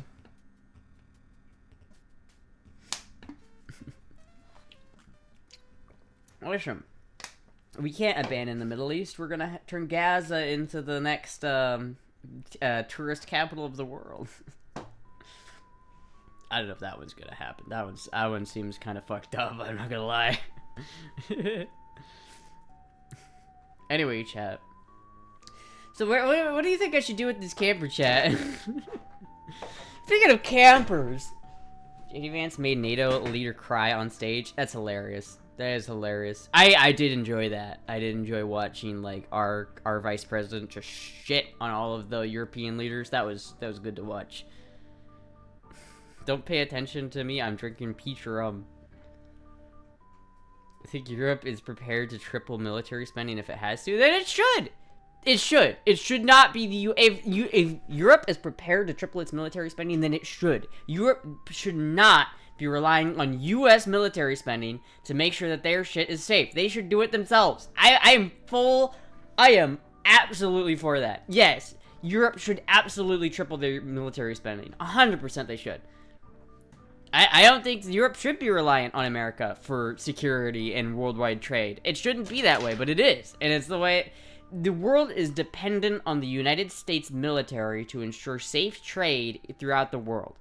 Listen, we can't abandon the Middle East. We're gonna turn Gaza into the next tourist capital of the world. I don't know if that one's gonna happen. That one seems kind of fucked up. I'm not gonna lie. Anyway, chat. So what do you think I should do with this camper chat? Speaking of campers, JD Vance made NATO leader cry on stage. That's hilarious. That is hilarious. I did enjoy that. I did enjoy watching like our vice president just shit on all of the European leaders. That was good to watch. Don't pay attention to me. I'm drinking peach rum. I think Europe is prepared to triple military spending if it has to. Then it should. It should. It should not be the if Europe is prepared to triple its military spending, then it should. Europe should not be relying on U.S. military spending to make sure that their shit is safe. They should do it themselves. I am absolutely for that. Yes, Europe should absolutely triple their military spending. 100% they should. I don't think Europe should be reliant on America for security and worldwide trade. It shouldn't be that way, but it is. And it's the way... The world is dependent on the United States military to ensure safe trade throughout the world.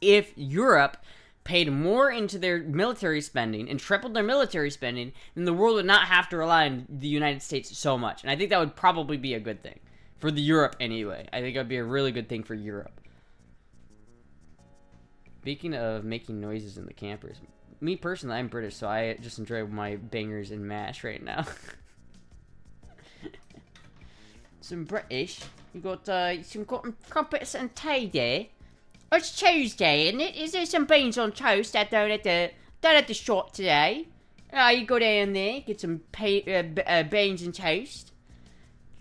If Europe paid more into their military spending and tripled their military spending, then the world would not have to rely on the United States so much. And I think that would probably be a good thing. For the Europe, anyway. I think it would be a really good thing for Europe. Speaking of making noises in the campers, me personally, I'm British, so I just enjoy my bangers and mash right now. Some British, you got some crumpets and tea there. It's Tuesday, isn't it? Is there some beans on toast down at the shop today? You go down there, get some beans and toast.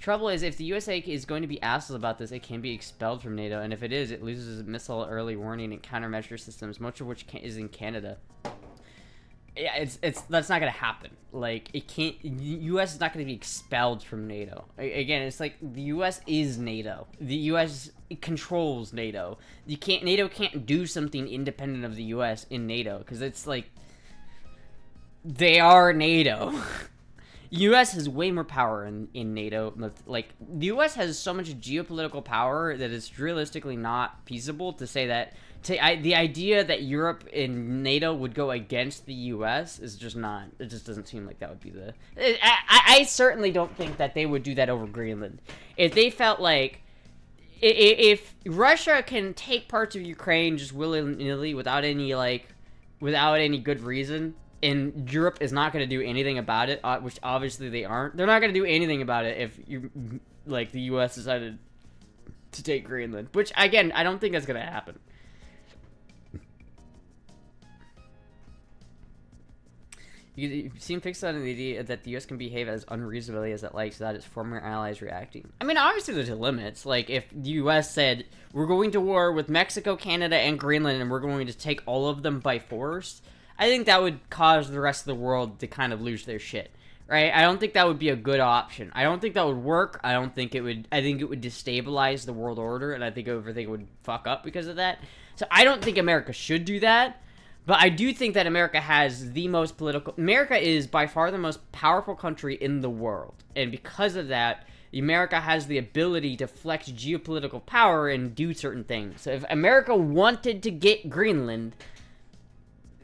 Trouble is, if the USA is going to be assholes about this, it can be expelled from NATO, and if it is, it loses its missile early warning and countermeasure systems, much of which is in Canada. Yeah, that's not gonna happen. Like, it can't. U.S. is not gonna be expelled from NATO. Again, it's like the U.S. is NATO. The U.S. controls NATO. NATO can't do something independent of the U.S. in NATO because it's like they are NATO. U.S. has way more power in NATO. Like, the U.S. has so much geopolitical power that it's realistically not feasible to say that. The idea that Europe and NATO would go against the U.S. is just not. It just doesn't seem like that would be the. I certainly don't think that they would do that over Greenland. If they felt like. If Russia can take parts of Ukraine just willy-nilly without any good reason, and Europe is not going to do anything about it, which obviously they aren't. They're not going to do anything about it if the U.S. decided to take Greenland. Which, again, I don't think that's going to happen. You seem fixed on the idea that the U.S. can behave as unreasonably as it likes without its former allies reacting. I mean, obviously there's limits. Like, if the U.S. said, we're going to war with Mexico, Canada, and Greenland, and we're going to take all of them by force, I think that would cause the rest of the world to kind of lose their shit, right? I don't think that would be a good option. I don't think that would work. I think it would destabilize the world order, and I think everything would fuck up because of that. So I don't think America should do that. But I do think that America is by far the most powerful country in the world. And because of that, America has the ability to flex geopolitical power and do certain things. So if America wanted to get Greenland,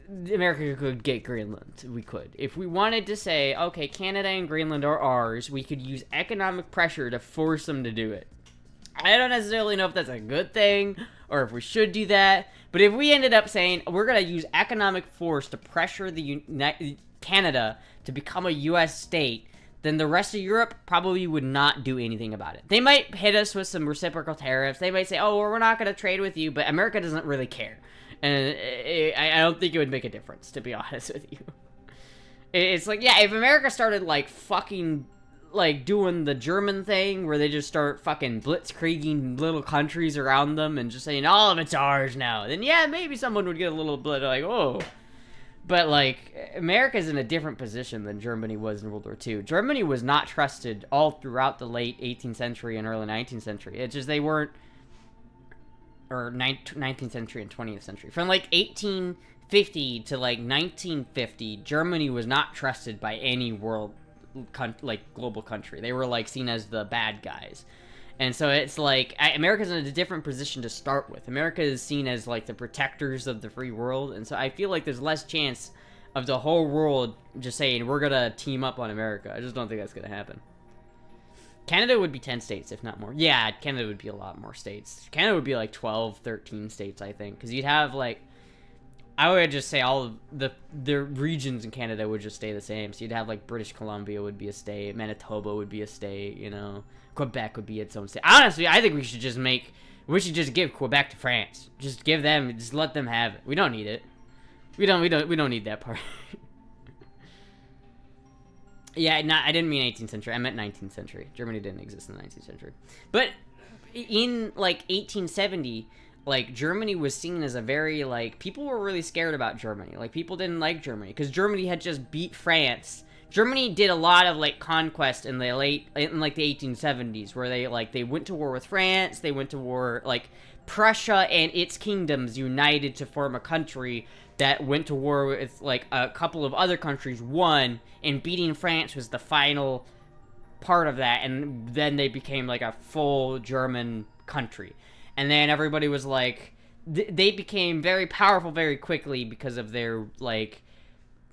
America could get Greenland. We could. If we wanted to say, okay, Canada and Greenland are ours, we could use economic pressure to force them to do it. I don't necessarily know if that's a good thing or if we should do that. But if we ended up saying we're going to use economic force to pressure Canada to become a U.S. state, then the rest of Europe probably would not do anything about it. They might hit us with some reciprocal tariffs. They might say, oh, well, we're not going to trade with you, but America doesn't really care. And I don't think it would make a difference, to be honest with you. It's like, yeah, if America started, fucking... doing the German thing where they just start fucking blitzkrieging little countries around them and just saying all of it's ours now, then yeah, maybe someone would get a little bit like, oh. But America's in a different position than Germany was in World War II. Germany was not trusted all throughout the late 18th century and early 19th century. It's just they weren't, or 19th century and 20th century. From 1850 to 1950, Germany was not trusted by any global country. They were seen as the bad guys, and so it's America's in a different position to start with. America is seen as the protectors of the free world, and so I feel like there's less chance of the whole world just saying we're gonna team up on America. I just don't think that's gonna happen. Canada would be 10 states, if not more. Yeah, Canada would be a lot more states. Canada would be 12, 13 states, I think, because you'd have I would just say all of the regions in Canada would just stay the same. So you'd have British Columbia would be a state, Manitoba would be a state, Quebec would be its own state. Honestly, I think we should just give Quebec to France. Just let them have it. We don't need it. We don't need that part. Yeah, I didn't mean 18th century. I meant 19th century. Germany didn't exist in the 19th century. But in 1870, Germany was seen as a very, people were really scared about Germany. People didn't like Germany because Germany had just beat France Germany did a lot of like conquest in the like the 1870s, where they went to war with France, they went to war, like Prussia and its kingdoms united to form a country that went to war with like a couple of other countries, won, and beating France was the final part of that, and then they became like a full German country. And then everybody was like, they became very powerful very quickly because of their like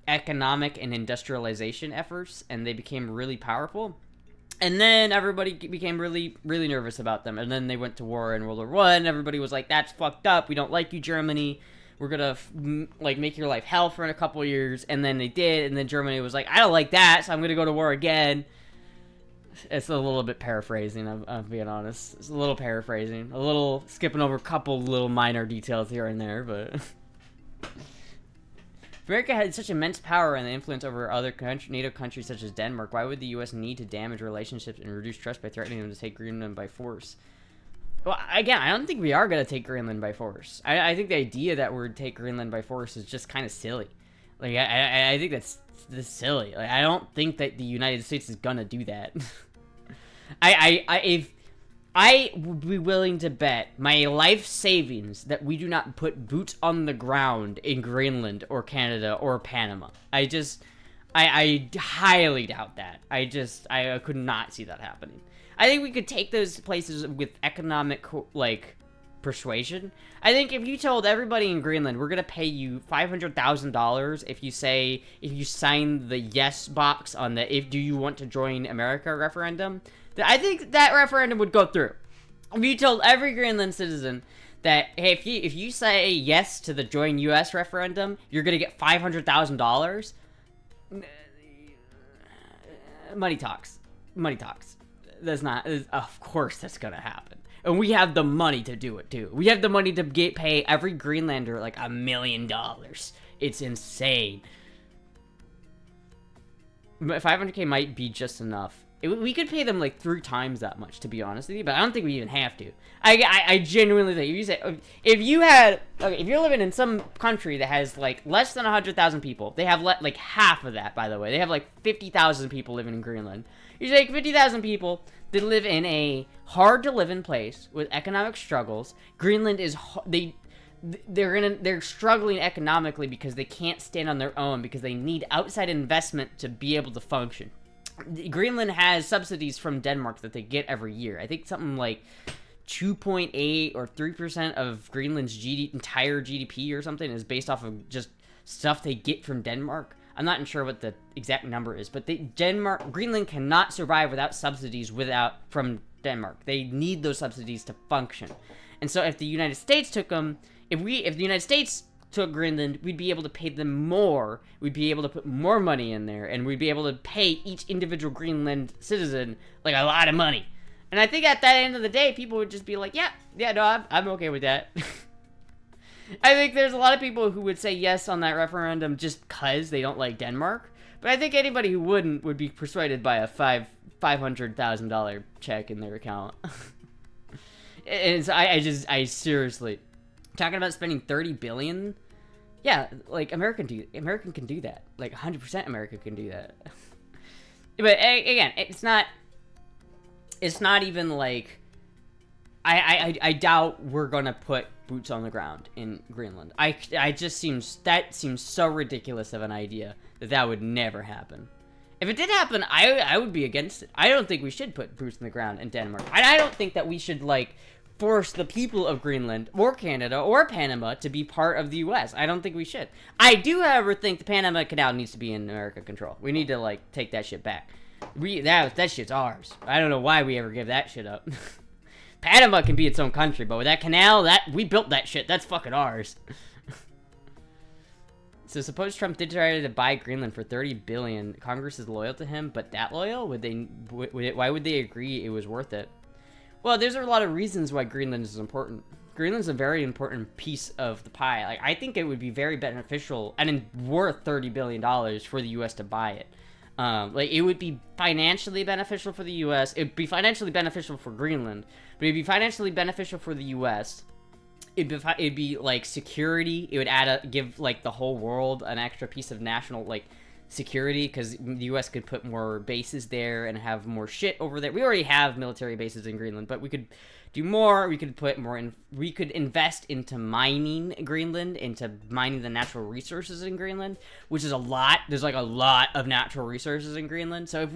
economic and industrialization efforts, and they became really powerful. And then everybody became really, really nervous about them, and then they went to war in World War One. Everybody was like, "That's fucked up. We don't like you, Germany. We're gonna like make your life hell for a couple of years." And then they did, and then Germany was like, "I don't like that, so I'm gonna go to war again." It's a little bit paraphrasing, I'm being honest. It's a little paraphrasing, a little skipping over a couple little minor details here and there, but. America had such immense power and influence over other NATO countries such as Denmark. Why would the U.S. need to damage relationships and reduce trust by threatening them to take Greenland by force? Well, again, I don't think we are going to take Greenland by force. I think the idea that we're going to take Greenland by force is just kind of silly. Like, I think that's silly. Like, I don't think that the United States is going to do that. If I would be willing to bet my life savings that we do not put boots on the ground in Greenland or Canada or Panama. I highly doubt that. I could not see that happening. I think we could take those places with economic, like, persuasion. I think if you told everybody in Greenland, we're going to pay you $500,000 if you sign the yes box on the do you want to join America referendum, I think that referendum would go through. If you told every Greenland citizen that, hey, if you say yes to the join U.S. referendum, you're going to get $500,000, money talks. Money talks. Of course that's going to happen. And we have the money to do it, too. We have the money to pay every Greenlander, like, $1 million. It's insane. But $500K might be just enough. We could pay them like 3 times that much, to be honest with you, but I don't think we even have to. I genuinely think if you're living in some country that has like less than 100,000 people, they have like half of that, by the way. They have like 50,000 people living in Greenland. You take 50,000 people that live in a hard to live in place with economic struggles. Greenland is they're struggling economically because they can't stand on their own, because they need outside investment to be able to function. Greenland has subsidies from Denmark that they get every year. I think something like 2.8 or 3% of Greenland's entire GDP or something is based off of just stuff they get from Denmark. I'm not sure what the exact number is, but Greenland cannot survive without subsidies from Denmark. They need those subsidies to function. And so if the United States took them, if the United States took Greenland, we'd be able to pay them more. We'd be able to put more money in there, and we'd be able to pay each individual Greenland citizen like a lot of money. And I think at that end of the day, people would just be like, yeah, no, I'm okay with that. I think there's a lot of people who would say yes on that referendum just because they don't like Denmark. But I think anybody who wouldn't would be persuaded by a $500,000 check in their account. And so I seriously, talking about spending $30 billion. Yeah, like American can do that. Like 100% America can do that. But again, it's not even like I doubt we're gonna put boots on the ground in Greenland. That seems so ridiculous of an idea that would never happen. If it did happen, I would be against it. I don't think we should put boots on the ground in Denmark. And I don't think that we should like force the people of Greenland or Canada or Panama to be part of the U.S. I don't think we should. I do, however, think the Panama Canal needs to be in American control. We need to like take that shit back. That shit's ours. I don't know why we ever give that shit up. Panama can be its own country, but with that canal, we built that shit. That's fucking ours. So suppose Trump did try to buy Greenland for $30 billion. Congress is loyal to him, but that loyal? Why would they agree it was worth it? Well, there's a lot of reasons why Greenland is important. Greenland's a very important piece of the pie. Like, I think it would be very beneficial and worth $30 billion for the U.S. to buy it. Like, it would be financially beneficial for the U.S. It'd be financially beneficial for Greenland, but it'd be financially beneficial for the U.S. It'd be like security. It would give like the whole world an extra piece of national, like, security, because the U.S. could put more bases there and have more shit over there. We already have military bases in Greenland, but we could do more. We could put more in. We could invest into mining Greenland, into mining the natural resources in Greenland, which is a lot. There's like a lot of natural resources in Greenland. So if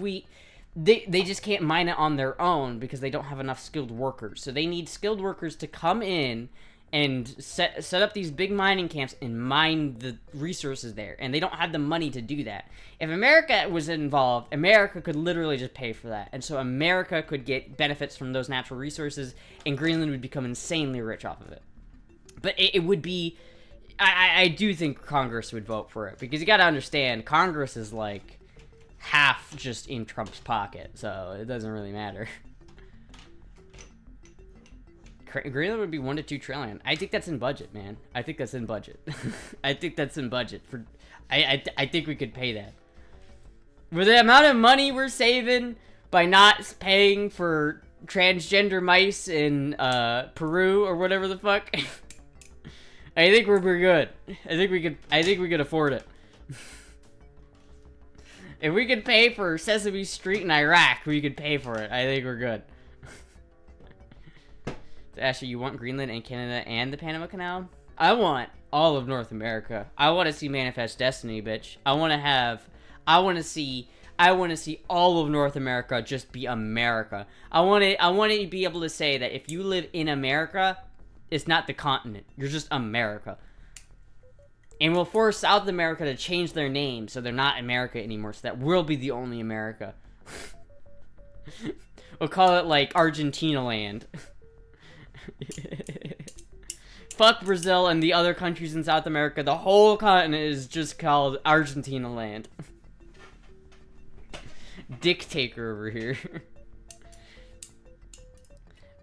they just can't mine it on their own because they don't have enough skilled workers. So they need skilled workers to come in and set up these big mining camps and mine the resources there. And they don't have the money to do that. If America was involved, America could literally just pay for that. And so America could get benefits from those natural resources, and Greenland would become insanely rich off of it. But it would be... I do think Congress would vote for it, because you gotta understand, Congress is like half just in Trump's pocket, so it doesn't really matter. Greenland would be 1 to 2 trillion. I think that's in budget, man. I think that's in budget. I think that's in budget. I think we could pay that. With the amount of money we're saving by not paying for transgender mice in Peru or whatever the fuck, I think we're good. I think we could afford it. If we could pay for Sesame Street in Iraq, we could pay for it. I think we're good. Ashley, you want Greenland and Canada and the Panama Canal? I want all of North America. I want to see Manifest Destiny, bitch. I want to see all of North America just be America. I want to be able to say that if you live in America, it's not the continent. You're just America. And we'll force South America to change their name so they're not America anymore, so that we'll be the only America. We'll call it like Argentina land. Fuck Brazil and the other countries in South America. The whole continent is just called Argentina land. Dictator over here.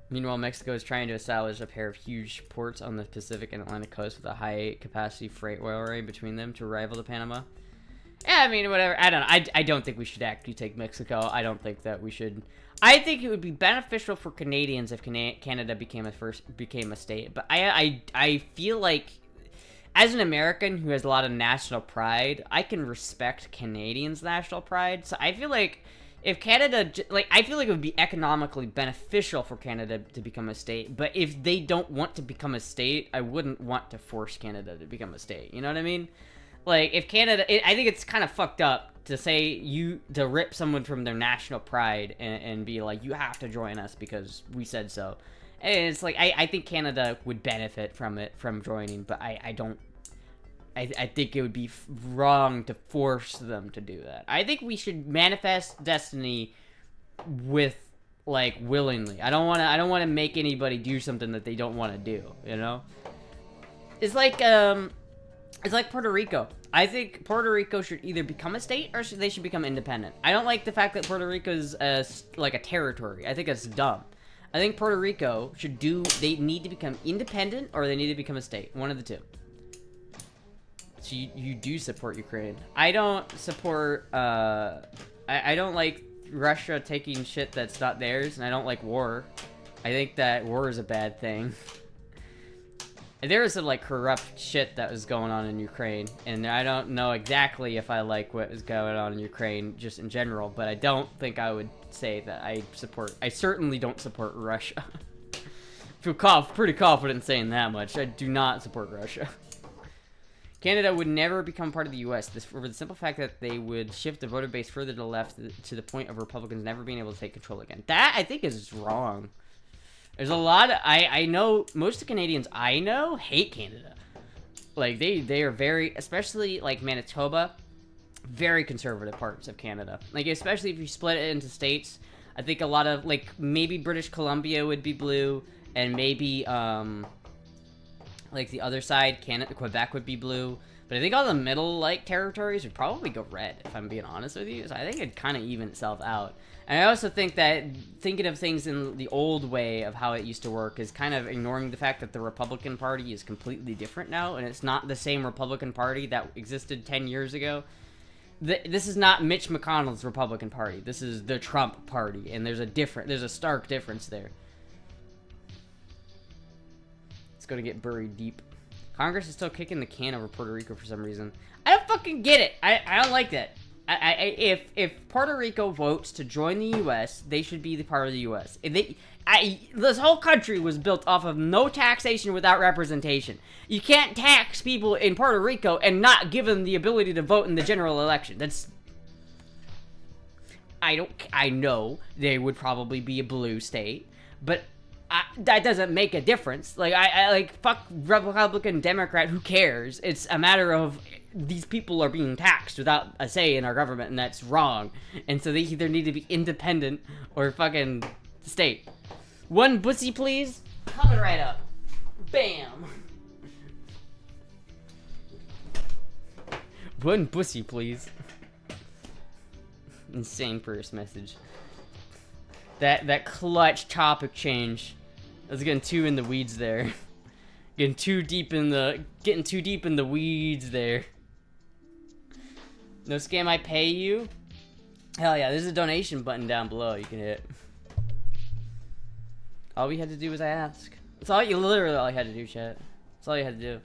Meanwhile, Mexico is trying to establish a pair of huge ports on the Pacific and Atlantic coast with a high-capacity freight railway between them to rival the Panama. Yeah, I mean, whatever. I don't know. I don't think we should actually take Mexico. I don't think that we should. I think it would be beneficial for Canadians if Canada became a state. But I feel like, as an American who has a lot of national pride, I can respect Canadians' national pride. So I feel like if Canada, I feel like it would be economically beneficial for Canada to become a state. But if they don't want to become a state, I wouldn't want to force Canada to become a state. You know what I mean? Like, if Canada, I think it's kind of fucked up to say to rip someone from their national pride and be like, you have to join us because we said so. And it's like, I think Canada would benefit from joining, but I don't, I think it would be wrong to force them to do that. I think we should manifest destiny with, like, willingly. I don't want to make anybody do something that they don't want to do, you know? It's like Puerto Rico. I think Puerto Rico should either become a state or they should become independent. I don't like the fact that Puerto Rico is like a territory. I think that's dumb. I think Puerto Rico they need to become independent or they need to become a state. One of the two. So you do support Ukraine. I don't support, I don't like Russia taking shit that's not theirs, and I don't like war. I think that war is a bad thing. There was some, like, corrupt shit that was going on in Ukraine, and I don't know exactly if I like what is going on in Ukraine just in general, but I don't think I would say that I certainly don't support Russia. I feel pretty confident saying that much. I do not support Russia. Canada would never become part of the U.S. For the simple fact that they would shift the voter base further to the left to the point of Republicans never being able to take control again. That, I think, is wrong. There's a lot of, I know, most of the Canadians I know hate Canada. Like, they are very, especially, like, Manitoba, very conservative parts of Canada. Like, especially if you split it into states, I think a lot of, like, maybe British Columbia would be blue, and maybe, like, the other side, Quebec would be blue. But I think all the middle, like, territories would probably go red, if I'm being honest with you. So I think it'd kind of even itself out. And I also think that thinking of things in the old way of how it used to work is kind of ignoring the fact that the Republican Party is completely different now, and it's not the same Republican Party that existed 10 years ago. This is not Mitch McConnell's Republican Party. This is the Trump Party, and there's a stark difference there. It's going to get buried deep. Congress is still kicking the can over Puerto Rico for some reason. I don't fucking get it. I don't like that. If Puerto Rico votes to join the U.S., they should be the part of the U.S. This whole country was built off of no taxation without representation. You can't tax people in Puerto Rico and not give them the ability to vote in the general election. That's... I know they would probably be a blue state, but that doesn't make a difference. Like, like, fuck Republican, Democrat, who cares? It's a matter of these people are being taxed without a say in our government, and that's wrong. And so they either need to be independent or fucking state. One bussy, please. Coming right up. Bam. One bussy, please. Insane first message. That clutch topic change. I was getting too in the weeds there. Getting too deep in the weeds there. No scam, I pay you? Hell yeah, there's a donation button down below you can hit. All we had to do was ask. That's all literally all I had to do, chat. That's all you had to do.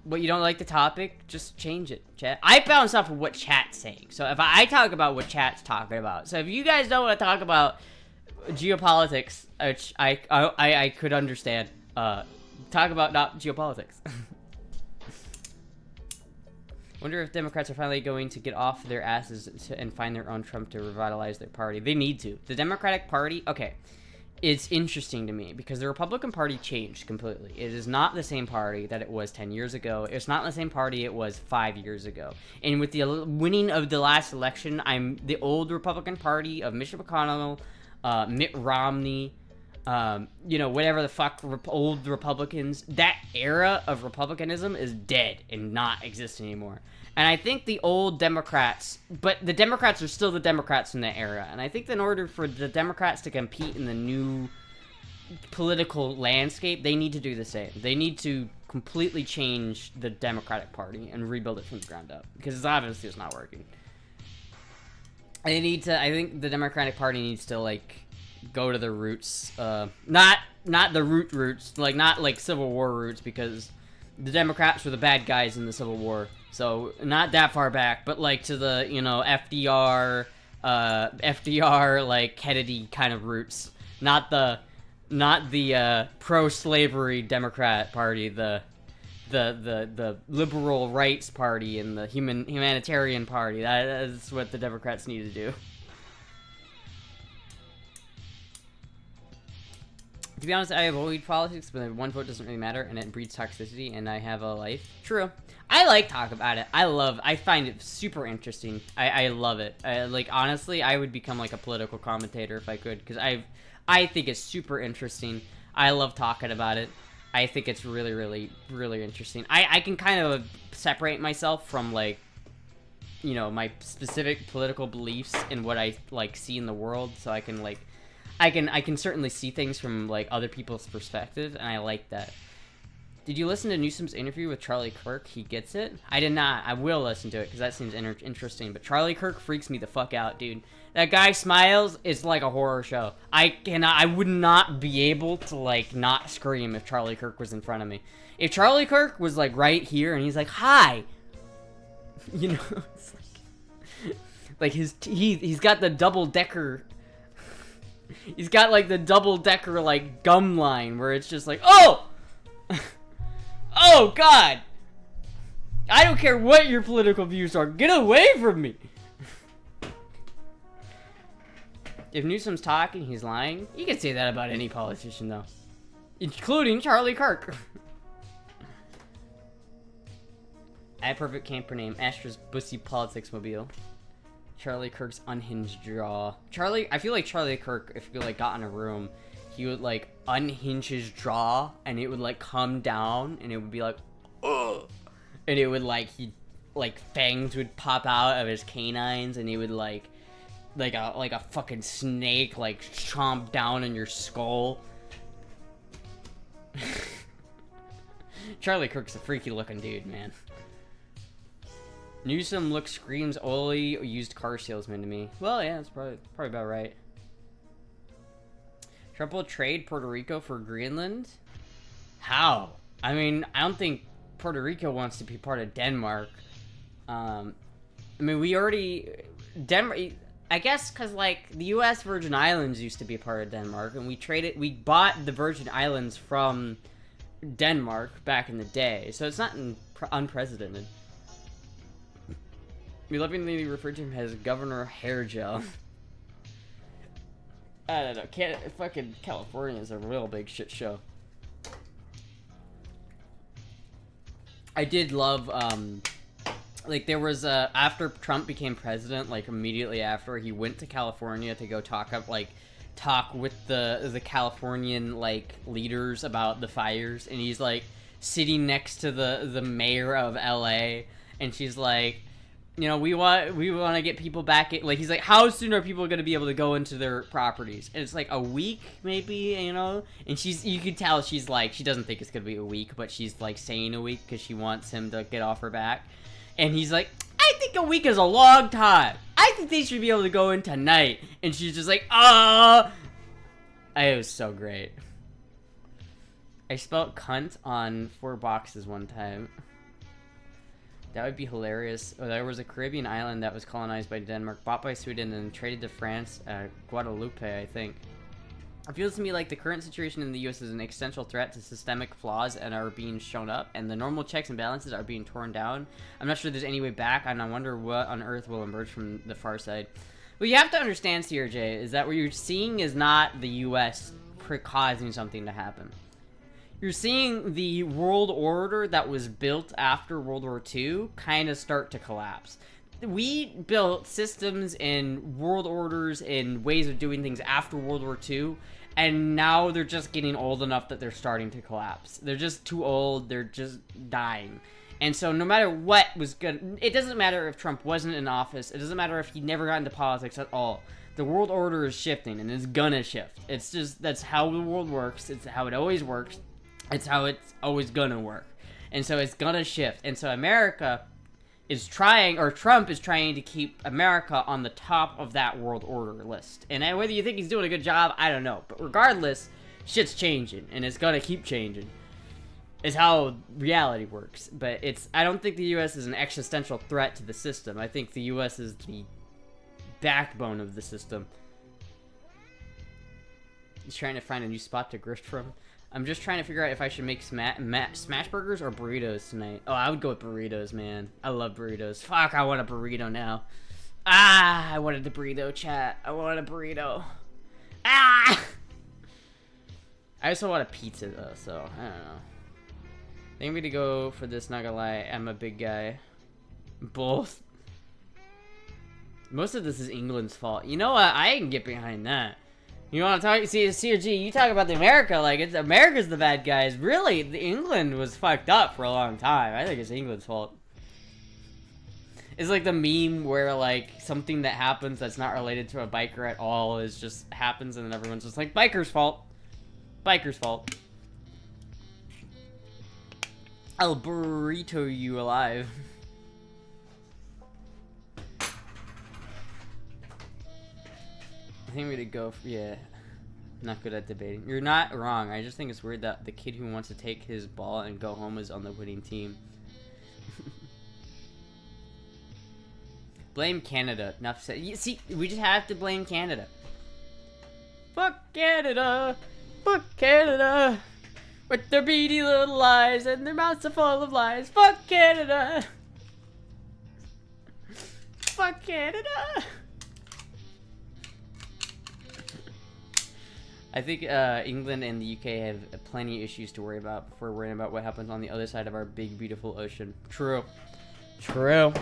But you don't like the topic, just change it, chat. I bounce off of what chat's saying. So if I talk about what chat's talking about. So if you guys don't want to talk about geopolitics, which I could understand, talk about not geopolitics. Wonder if Democrats are finally going to get off their asses and find their own Trump to revitalize their party. They need to. The Democratic Party, okay, it's interesting to me because the Republican Party changed completely. It is not the same party that it was 10 years ago. It's not the same party it was 5 years ago. And with the winning of the last election, I'm the old Republican Party of Mitch McConnell, Mitt Romney, you know, whatever the fuck, old Republicans. That era of Republicanism is dead and not exist anymore. And I think the old Democrats, but the Democrats are still the Democrats from that era. And I think that in order for the Democrats to compete in the new political landscape, they need to do the same. They need to completely change the Democratic Party and rebuild it from the ground up. Because it's obviously it's not working. They need to, I think the Democratic Party needs to, like, go to the roots. Not the roots, like, not like Civil War roots, because the Democrats were the bad guys in the Civil War. So, not that far back, but, like, to the, you know, FDR, like, Kennedy kind of roots. Not the pro-slavery Democrat Party, the liberal rights party and the humanitarian party. That is what the Democrats need to do. To be honest, I avoid politics, but one vote doesn't really matter, and it breeds toxicity, and I have a life. True. I like talk about it. I find it super interesting. I love it. Like, honestly, I would become, like, a political commentator if I could, because I think it's super interesting. I love talking about it. I think it's really, really, really interesting. I can kind of separate myself from, like, you know, my specific political beliefs and what I, like, see in the world, so I can, like, I can certainly see things from, like, other people's perspective, and I like that. Did you listen to Newsom's interview with Charlie Kirk? He gets it? I did not. I will listen to it, because that seems interesting, but Charlie Kirk freaks me the fuck out, dude. That guy smiles, it's like a horror show. I would not be able to, like, not scream if Charlie Kirk was in front of me. If Charlie Kirk was, like, right here, and he's like, hi! You know, it's like he's got the double-decker... He's got, like, the double-decker, like, gum line, where it's just like, oh! Oh, God! I don't care what your political views are. Get away from me! If Newsom's talking, he's lying. You can say that about any politician, though. Including Charlie Kirk. Add perfect camper name. Astra's Bussy Politics Mobile. Charlie Kirk's unhinged jaw. I feel like Charlie Kirk, if you, like, got in a room, he would, like, unhinge his jaw, and it would, like, come down, and it would be like, ugh! And it would, like, fangs would pop out of his canines, and he would, like a fucking snake, like, chomp down on your skull. Charlie Kirk's a freaky looking dude, man. Newsom screams oily used car salesman to me. Well, yeah, that's probably about right. Trump will trade Puerto Rico for Greenland? How? I mean, I don't think Puerto Rico wants to be part of Denmark. I mean, we already Denmark. I guess because like the U.S. Virgin Islands used to be part of Denmark, and we bought the Virgin Islands from Denmark back in the day, so it's not unprecedented. We lovingly refer to him as Governor Hairgel. I don't know. Fucking California is a real big shit show. I did love, like, there was, after Trump became president, like, immediately after, he went to California to go talk with the Californian, like, leaders about the fires, and he's, like, sitting next to the mayor of LA, and she's like, you know, we want to get people back in, like, he's like, how soon are people going to be able to go into their properties? And it's like a week, maybe, you know? And you could tell she's like, she doesn't think it's going to be a week, but she's like saying a week because she wants him to get off her back. And he's like, I think a week is a long time. I think they should be able to go in tonight. And she's just like, it was so great. I spelled cunt on 4 boxes one time. That would be hilarious. Oh, there was a Caribbean island that was colonized by Denmark, bought by Sweden, and traded to France, Guadeloupe, I think. It feels to me like the current situation in the U.S. is an existential threat to systemic flaws and are being shown up, and the normal checks and balances are being torn down. I'm not sure there's any way back, and I wonder what on earth will emerge from the far side. What you have to understand, CRJ, is that what you're seeing is not the U.S. causing something to happen. You're seeing the world order that was built after World War II kind of start to collapse. We built systems and world orders and ways of doing things after World War II, and now they're just getting old enough that they're starting to collapse. They're just too old, they're just dying. And so no matter what was good, it doesn't matter if Trump wasn't in office, it doesn't matter if he never got into politics at all. The world order is shifting, and it's gonna shift. It's just, that's how the world works, it's how it always works. It's how it's always gonna work. And so it's gonna shift. And so America is trying, or Trump is trying to keep America on the top of that world order list. And whether you think he's doing a good job, I don't know. But regardless, shit's changing, and it's gonna keep changing. It's how reality works. But I don't think the U.S. is an existential threat to the system. I think the U.S. is the backbone of the system. He's trying to find a new spot to grift from. I'm just trying to figure out if I should make smash burgers or burritos tonight. Oh, I would go with burritos, man. I love burritos. Fuck, I want a burrito now. I wanted the burrito, chat. I want a burrito. I also want a pizza, though, so I don't know. I think I'm gonna go for this, not gonna lie. I'm a big guy. Both. Most of this is England's fault. You know what? I can get behind that. You want to talk? See, CRG, you talk about the America like America's the bad guys. Really, the England was fucked up for a long time. I think it's England's fault. It's like the meme where like something that happens that's not related to a biker at all is just happens, and then everyone's just like, biker's fault. Biker's fault. I'll burrito you alive. I think we're gonna go for, yeah, not good at debating. You're not wrong. I just think it's weird that the kid who wants to take his ball and go home is on the winning team. Blame Canada. Enough said. You see, we just have to blame Canada. Fuck Canada. Fuck Canada. With their beady little eyes and their mouths are full of lies. Fuck Canada. Fuck Canada. I think England and the UK have plenty of issues to worry about before worrying about what happens on the other side of our big, beautiful ocean. True. True.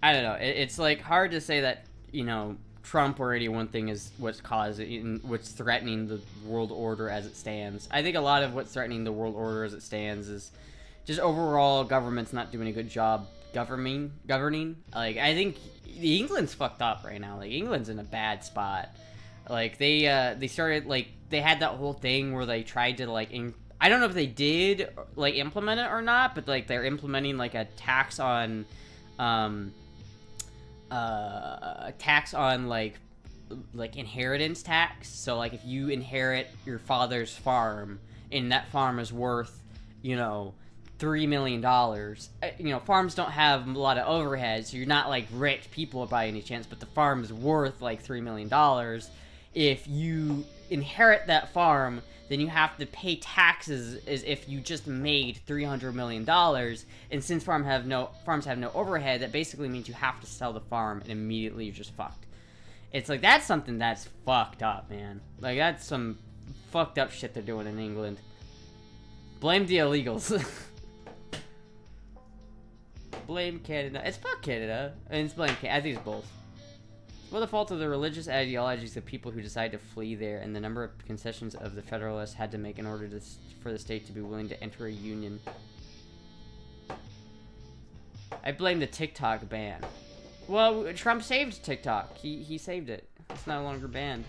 I don't know. It's like hard to say that, you know, Trump or any one thing is what's causing, what's threatening the world order as it stands. I think a lot of what's threatening the world order as it stands is just overall government's not doing a good job governing. Like, I think England's fucked up right now. Like, England's in a bad spot. Like, they started, like, they had that whole thing where they tried to, like, I don't know if they did, like, implement it or not, but, like, they're implementing, like, a tax on, like, inheritance tax. So, like, if you inherit your father's farm, and that farm is worth you know, $3 million. You know, farms don't have a lot of overhead, so you're not like rich people by any chance, but the farm's worth like $3 million. If you inherit that farm, then you have to pay taxes as if you just made $300 million. And since farms have no overhead, that basically means you have to sell the farm and immediately you're just fucked. It's like, that's something that's fucked up, man. Like, that's some fucked up shit they're doing in England. Blame the illegals. Blame Canada. It's fuck Canada. And it's blame Canada. I think it's both. Well, the fault of the religious ideologies of people who decide to flee there and the number of concessions of the Federalists had to make in order for the state to be willing to enter a union. I blame the TikTok ban. Well, Trump saved TikTok. He saved it. It's no longer banned.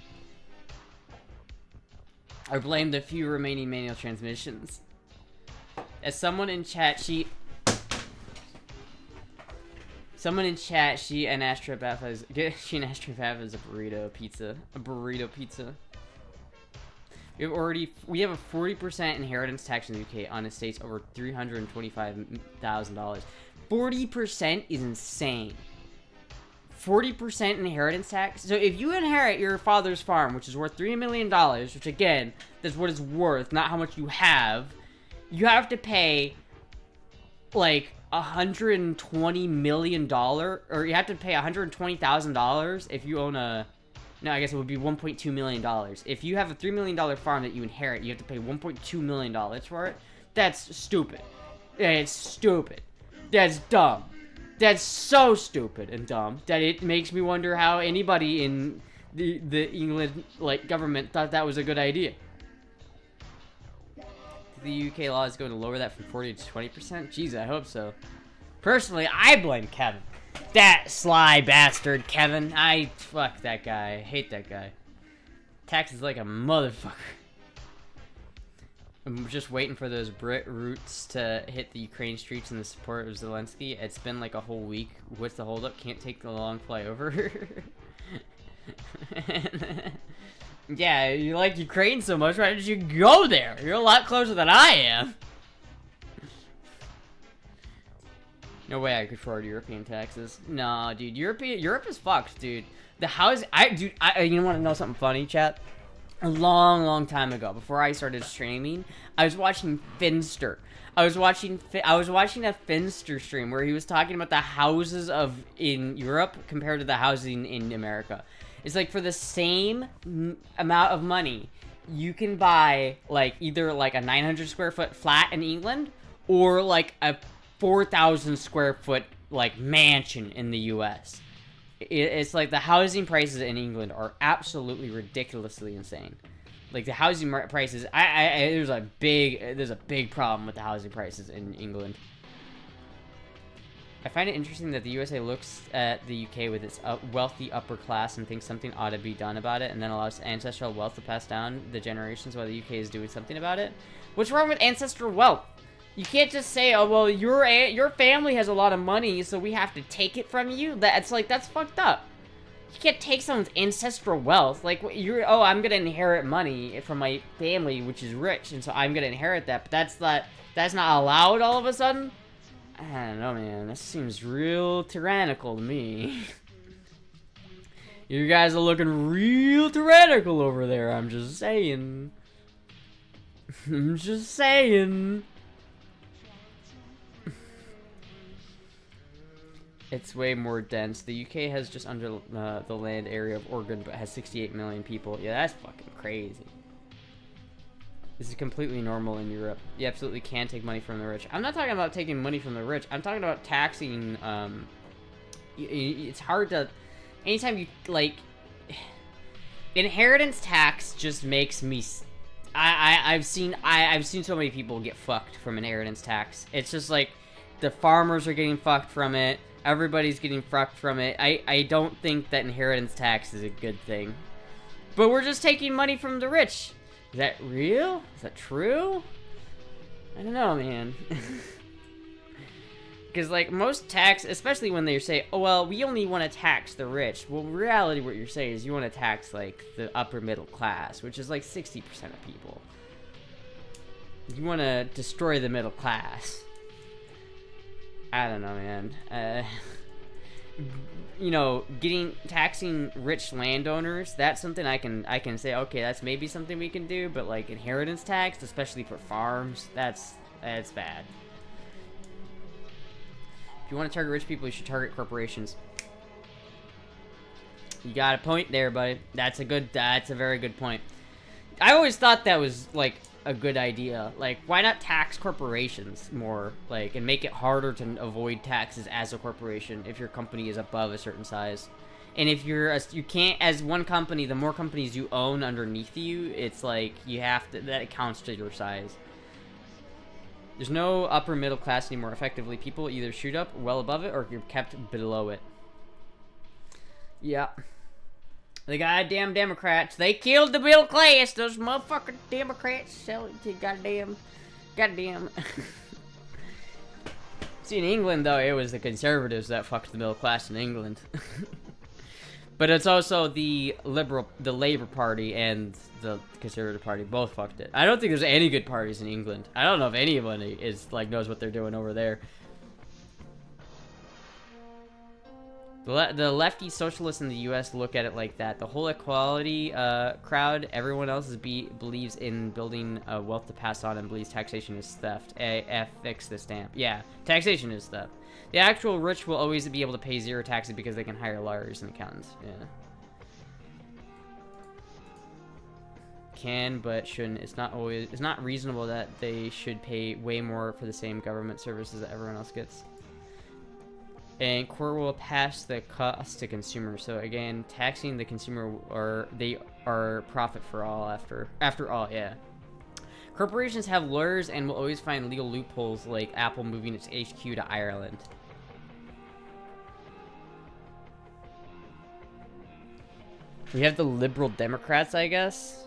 I blame the few remaining manual transmissions. As someone in chat, she and Astra Baffa is a burrito pizza. A burrito pizza. We have a 40% inheritance tax in the UK on estates over $325,000. 40% is insane. 40% inheritance tax. So if you inherit your father's farm, which is worth $3 million, which again, that's what it's worth, not how much you have to pay like $120 million, or you have to pay $120,000 if you own a, no, I guess it would be $1.2 million. If you have a $3 million farm that you inherit, you have to pay $1.2 million for it. That's stupid. It's stupid. That's dumb. That's so stupid and dumb that it makes me wonder how anybody in the England like government thought that was a good idea. The UK law is going to lower that from 40 to 20%? Jeez, I hope so. Personally, I blame Kevin. That sly bastard, Kevin. Fuck that guy. I hate that guy. Taxes like a motherfucker. I'm just waiting for those Brit roots to hit the Ukraine streets in the support of Zelensky. It's been like a whole week. What's the holdup? Can't take the long flyover. Yeah, you like Ukraine so much, why did you go there? You're a lot closer than I am. No way I could afford European taxes. Nah, dude, Europe is fucked, dude. The house, you want to know something funny, chat? A long time ago, before I started streaming, I was watching Finster. I was watching a Finster stream where he was talking about the houses in Europe compared to the housing in America. It's like for the same amount of money, you can buy like either like a 900 square foot flat in England or like a 4,000 square foot like mansion in the US. It's like the housing prices in England are absolutely ridiculously insane. Like the housing prices, there's a big problem with the housing prices in England. I find it interesting that the USA looks at the UK with its wealthy upper class and thinks something ought to be done about it, and then allows ancestral wealth to pass down the generations while the UK is doing something about it. What's wrong with ancestral wealth? You can't just say, oh, well, your family has a lot of money, so we have to take it from you. That's fucked up. You can't take someone's ancestral wealth. Like, I'm gonna inherit money from my family, which is rich, and so I'm gonna inherit that, but that's not allowed all of a sudden? I don't know, man. This seems real tyrannical to me. You guys are looking real tyrannical over there, I'm just saying. I'm just saying. It's way more dense. The UK has just under the land area of Oregon, but has 68 million people. Yeah, that's fucking crazy. This is completely normal in Europe. You absolutely can take money from the rich. I'm not talking about taking money from the rich. I'm talking about taxing. It's hard to. Anytime you like, inheritance tax just makes me. I've seen so many people get fucked from inheritance tax. It's just like the farmers are getting fucked from it. Everybody's getting fucked from it. I don't think that inheritance tax is a good thing. But we're just taking money from the rich. Is that real? Is that true? I don't know, man. Because, like, most tax, especially when they say, oh, well, we only want to tax the rich. Well, in reality, what you're saying is you want to tax, like, the upper middle class, which is, like, 60% of people. You want to destroy the middle class. I don't know, man. You know, taxing rich landowners, that's something I can say, okay, that's maybe something we can do, but like inheritance tax, especially for farms, that's bad. If you want to target rich people, you should target corporations. You got a point there, buddy. That's a very good point. I always thought that was like a good idea. Like, why not tax corporations more, like, and make it harder to avoid taxes as a corporation if your company is above a certain size. And if you can't, as one company, the more companies you own underneath you, it's like you have to, that counts to your size. There's no upper middle class anymore. Effectively, people either shoot up well above it or you're kept below it. Yeah. The goddamn Democrats, they killed the middle class. Those motherfucking Democrats selling to goddamn. See, in England, though, it was the conservatives that fucked the middle class in England. But it's also the Labour Party and the Conservative Party both fucked it. I don't think there's any good parties in England. I don't know if anybody knows what they're doing over there. The lefty socialists in the U.S. look at it like that. The whole equality crowd, everyone else believes in building wealth to pass on and believes taxation is theft. Fix the stamp. Yeah, taxation is theft. The actual rich will always be able to pay zero taxes because they can hire lawyers and accountants. Yeah. Can but shouldn't. It's not reasonable that they should pay way more for the same government services that everyone else gets. And court will pass the cost to consumers. So again, taxing the consumer, they are profit for all after all, yeah. Corporations have lawyers and will always find legal loopholes, like Apple moving its HQ to Ireland. We have the Liberal Democrats, I guess.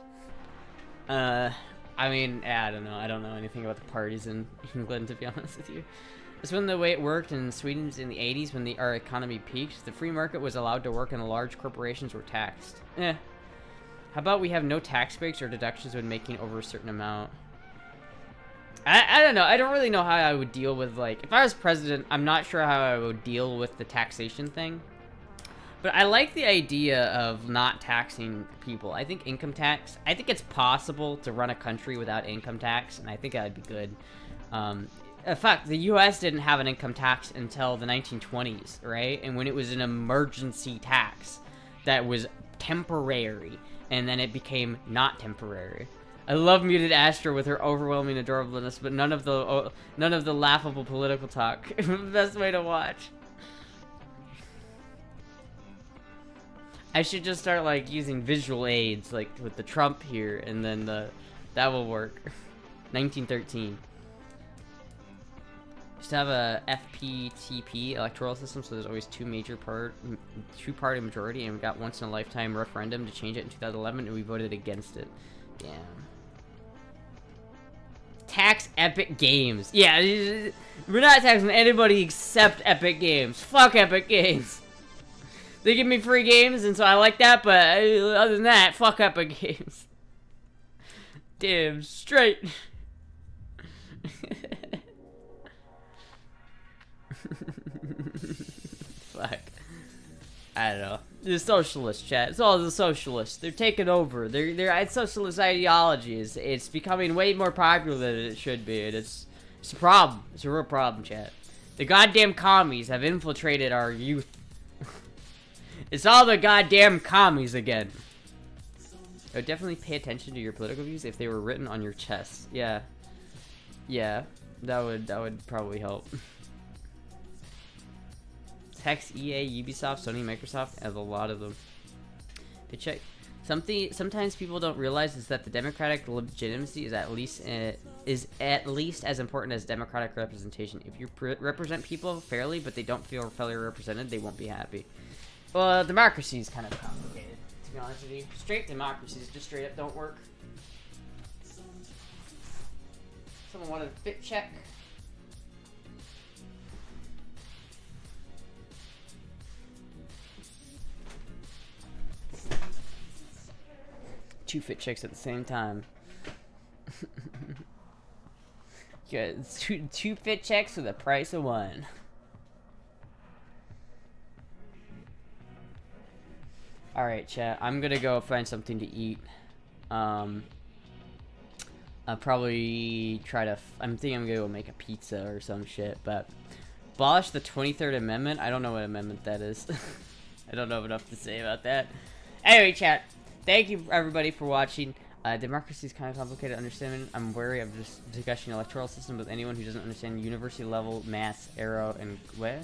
I mean, I don't know. I don't know anything about the parties in England, to be honest with you. It's when the way it worked in Sweden in the 80s when our economy peaked. The free market was allowed to work and the large corporations were taxed. How about we have no tax breaks or deductions when making over a certain amount? I don't know. I don't really know how I would deal with, like, if I was president, I'm not sure how I would deal with the taxation thing. But I like the idea of not taxing people. I think income tax, I think it's possible to run a country without income tax, and I think that would be good. Fuck, the U.S. didn't have an income tax until the 1920s, right? And when it was an emergency tax that was temporary, and then it became not temporary. I love Muted Astra with her overwhelming adorableness, but none of the laughable political talk. Best way to watch. I should just start, like, using visual aids, like with the Trump here, and then that will work. 1913. Just have a FPTP electoral system, so there's always two-party majority, and we got once in a lifetime referendum to change it in 2011, and we voted against it. Damn. Tax Epic Games. Yeah, we're not taxing anybody except Epic Games. Fuck Epic Games. They give me free games, and so I like that, but other than that, fuck Epic Games. Damn straight. Fuck. I don't know. The socialist chat. It's all the socialists. They're taking over. Their socialist ideology it's becoming way more popular than it should be, and it's a problem. It's a real problem, chat. The goddamn commies have infiltrated our youth. It's all the goddamn commies again. I would definitely pay attention to your political views if they were written on your chest. Yeah. Yeah. That would probably help. Text, EA, Ubisoft, Sony, Microsoft, and a lot of them. Hey, check. Sometimes people don't realize is that the democratic legitimacy is at least as important as democratic representation. If you represent people fairly, but they don't feel fairly represented, they won't be happy. Well, democracy is kind of complicated, to be honest with you. Straight democracies just straight up don't work. Someone wanted a fit check. Two fit checks at the same time. Good. Two fit checks for the price of one. Alright, chat. I'm gonna go find something to eat. I'll probably try to... I'm thinking I'm gonna go make a pizza or some shit, but... Abolish the 23rd Amendment? I don't know what amendment that is. I don't know enough to say about that. Anyway, chat. Thank you, everybody, for watching. Democracy is kind of complicated to understand. I'm wary of just discussing electoral system with anyone who doesn't understand university level maths, arrow, and what?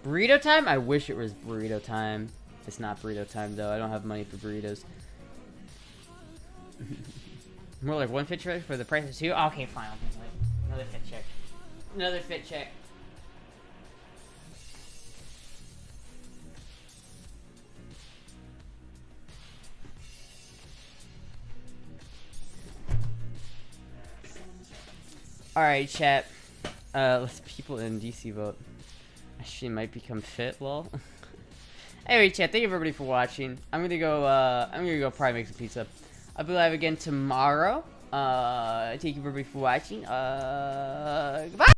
Burrito time? I wish it was burrito time. It's not burrito time though. I don't have money for burritos. More like one fit check for the price of two? Okay, fine. Another fit check. Another fit check. Alright, chat. Let's people in DC vote. Actually might become fit, lol. Anyway, chat, thank you everybody for watching. I'm gonna go probably make some pizza. I'll be live again tomorrow. Thank you everybody for watching. Goodbye!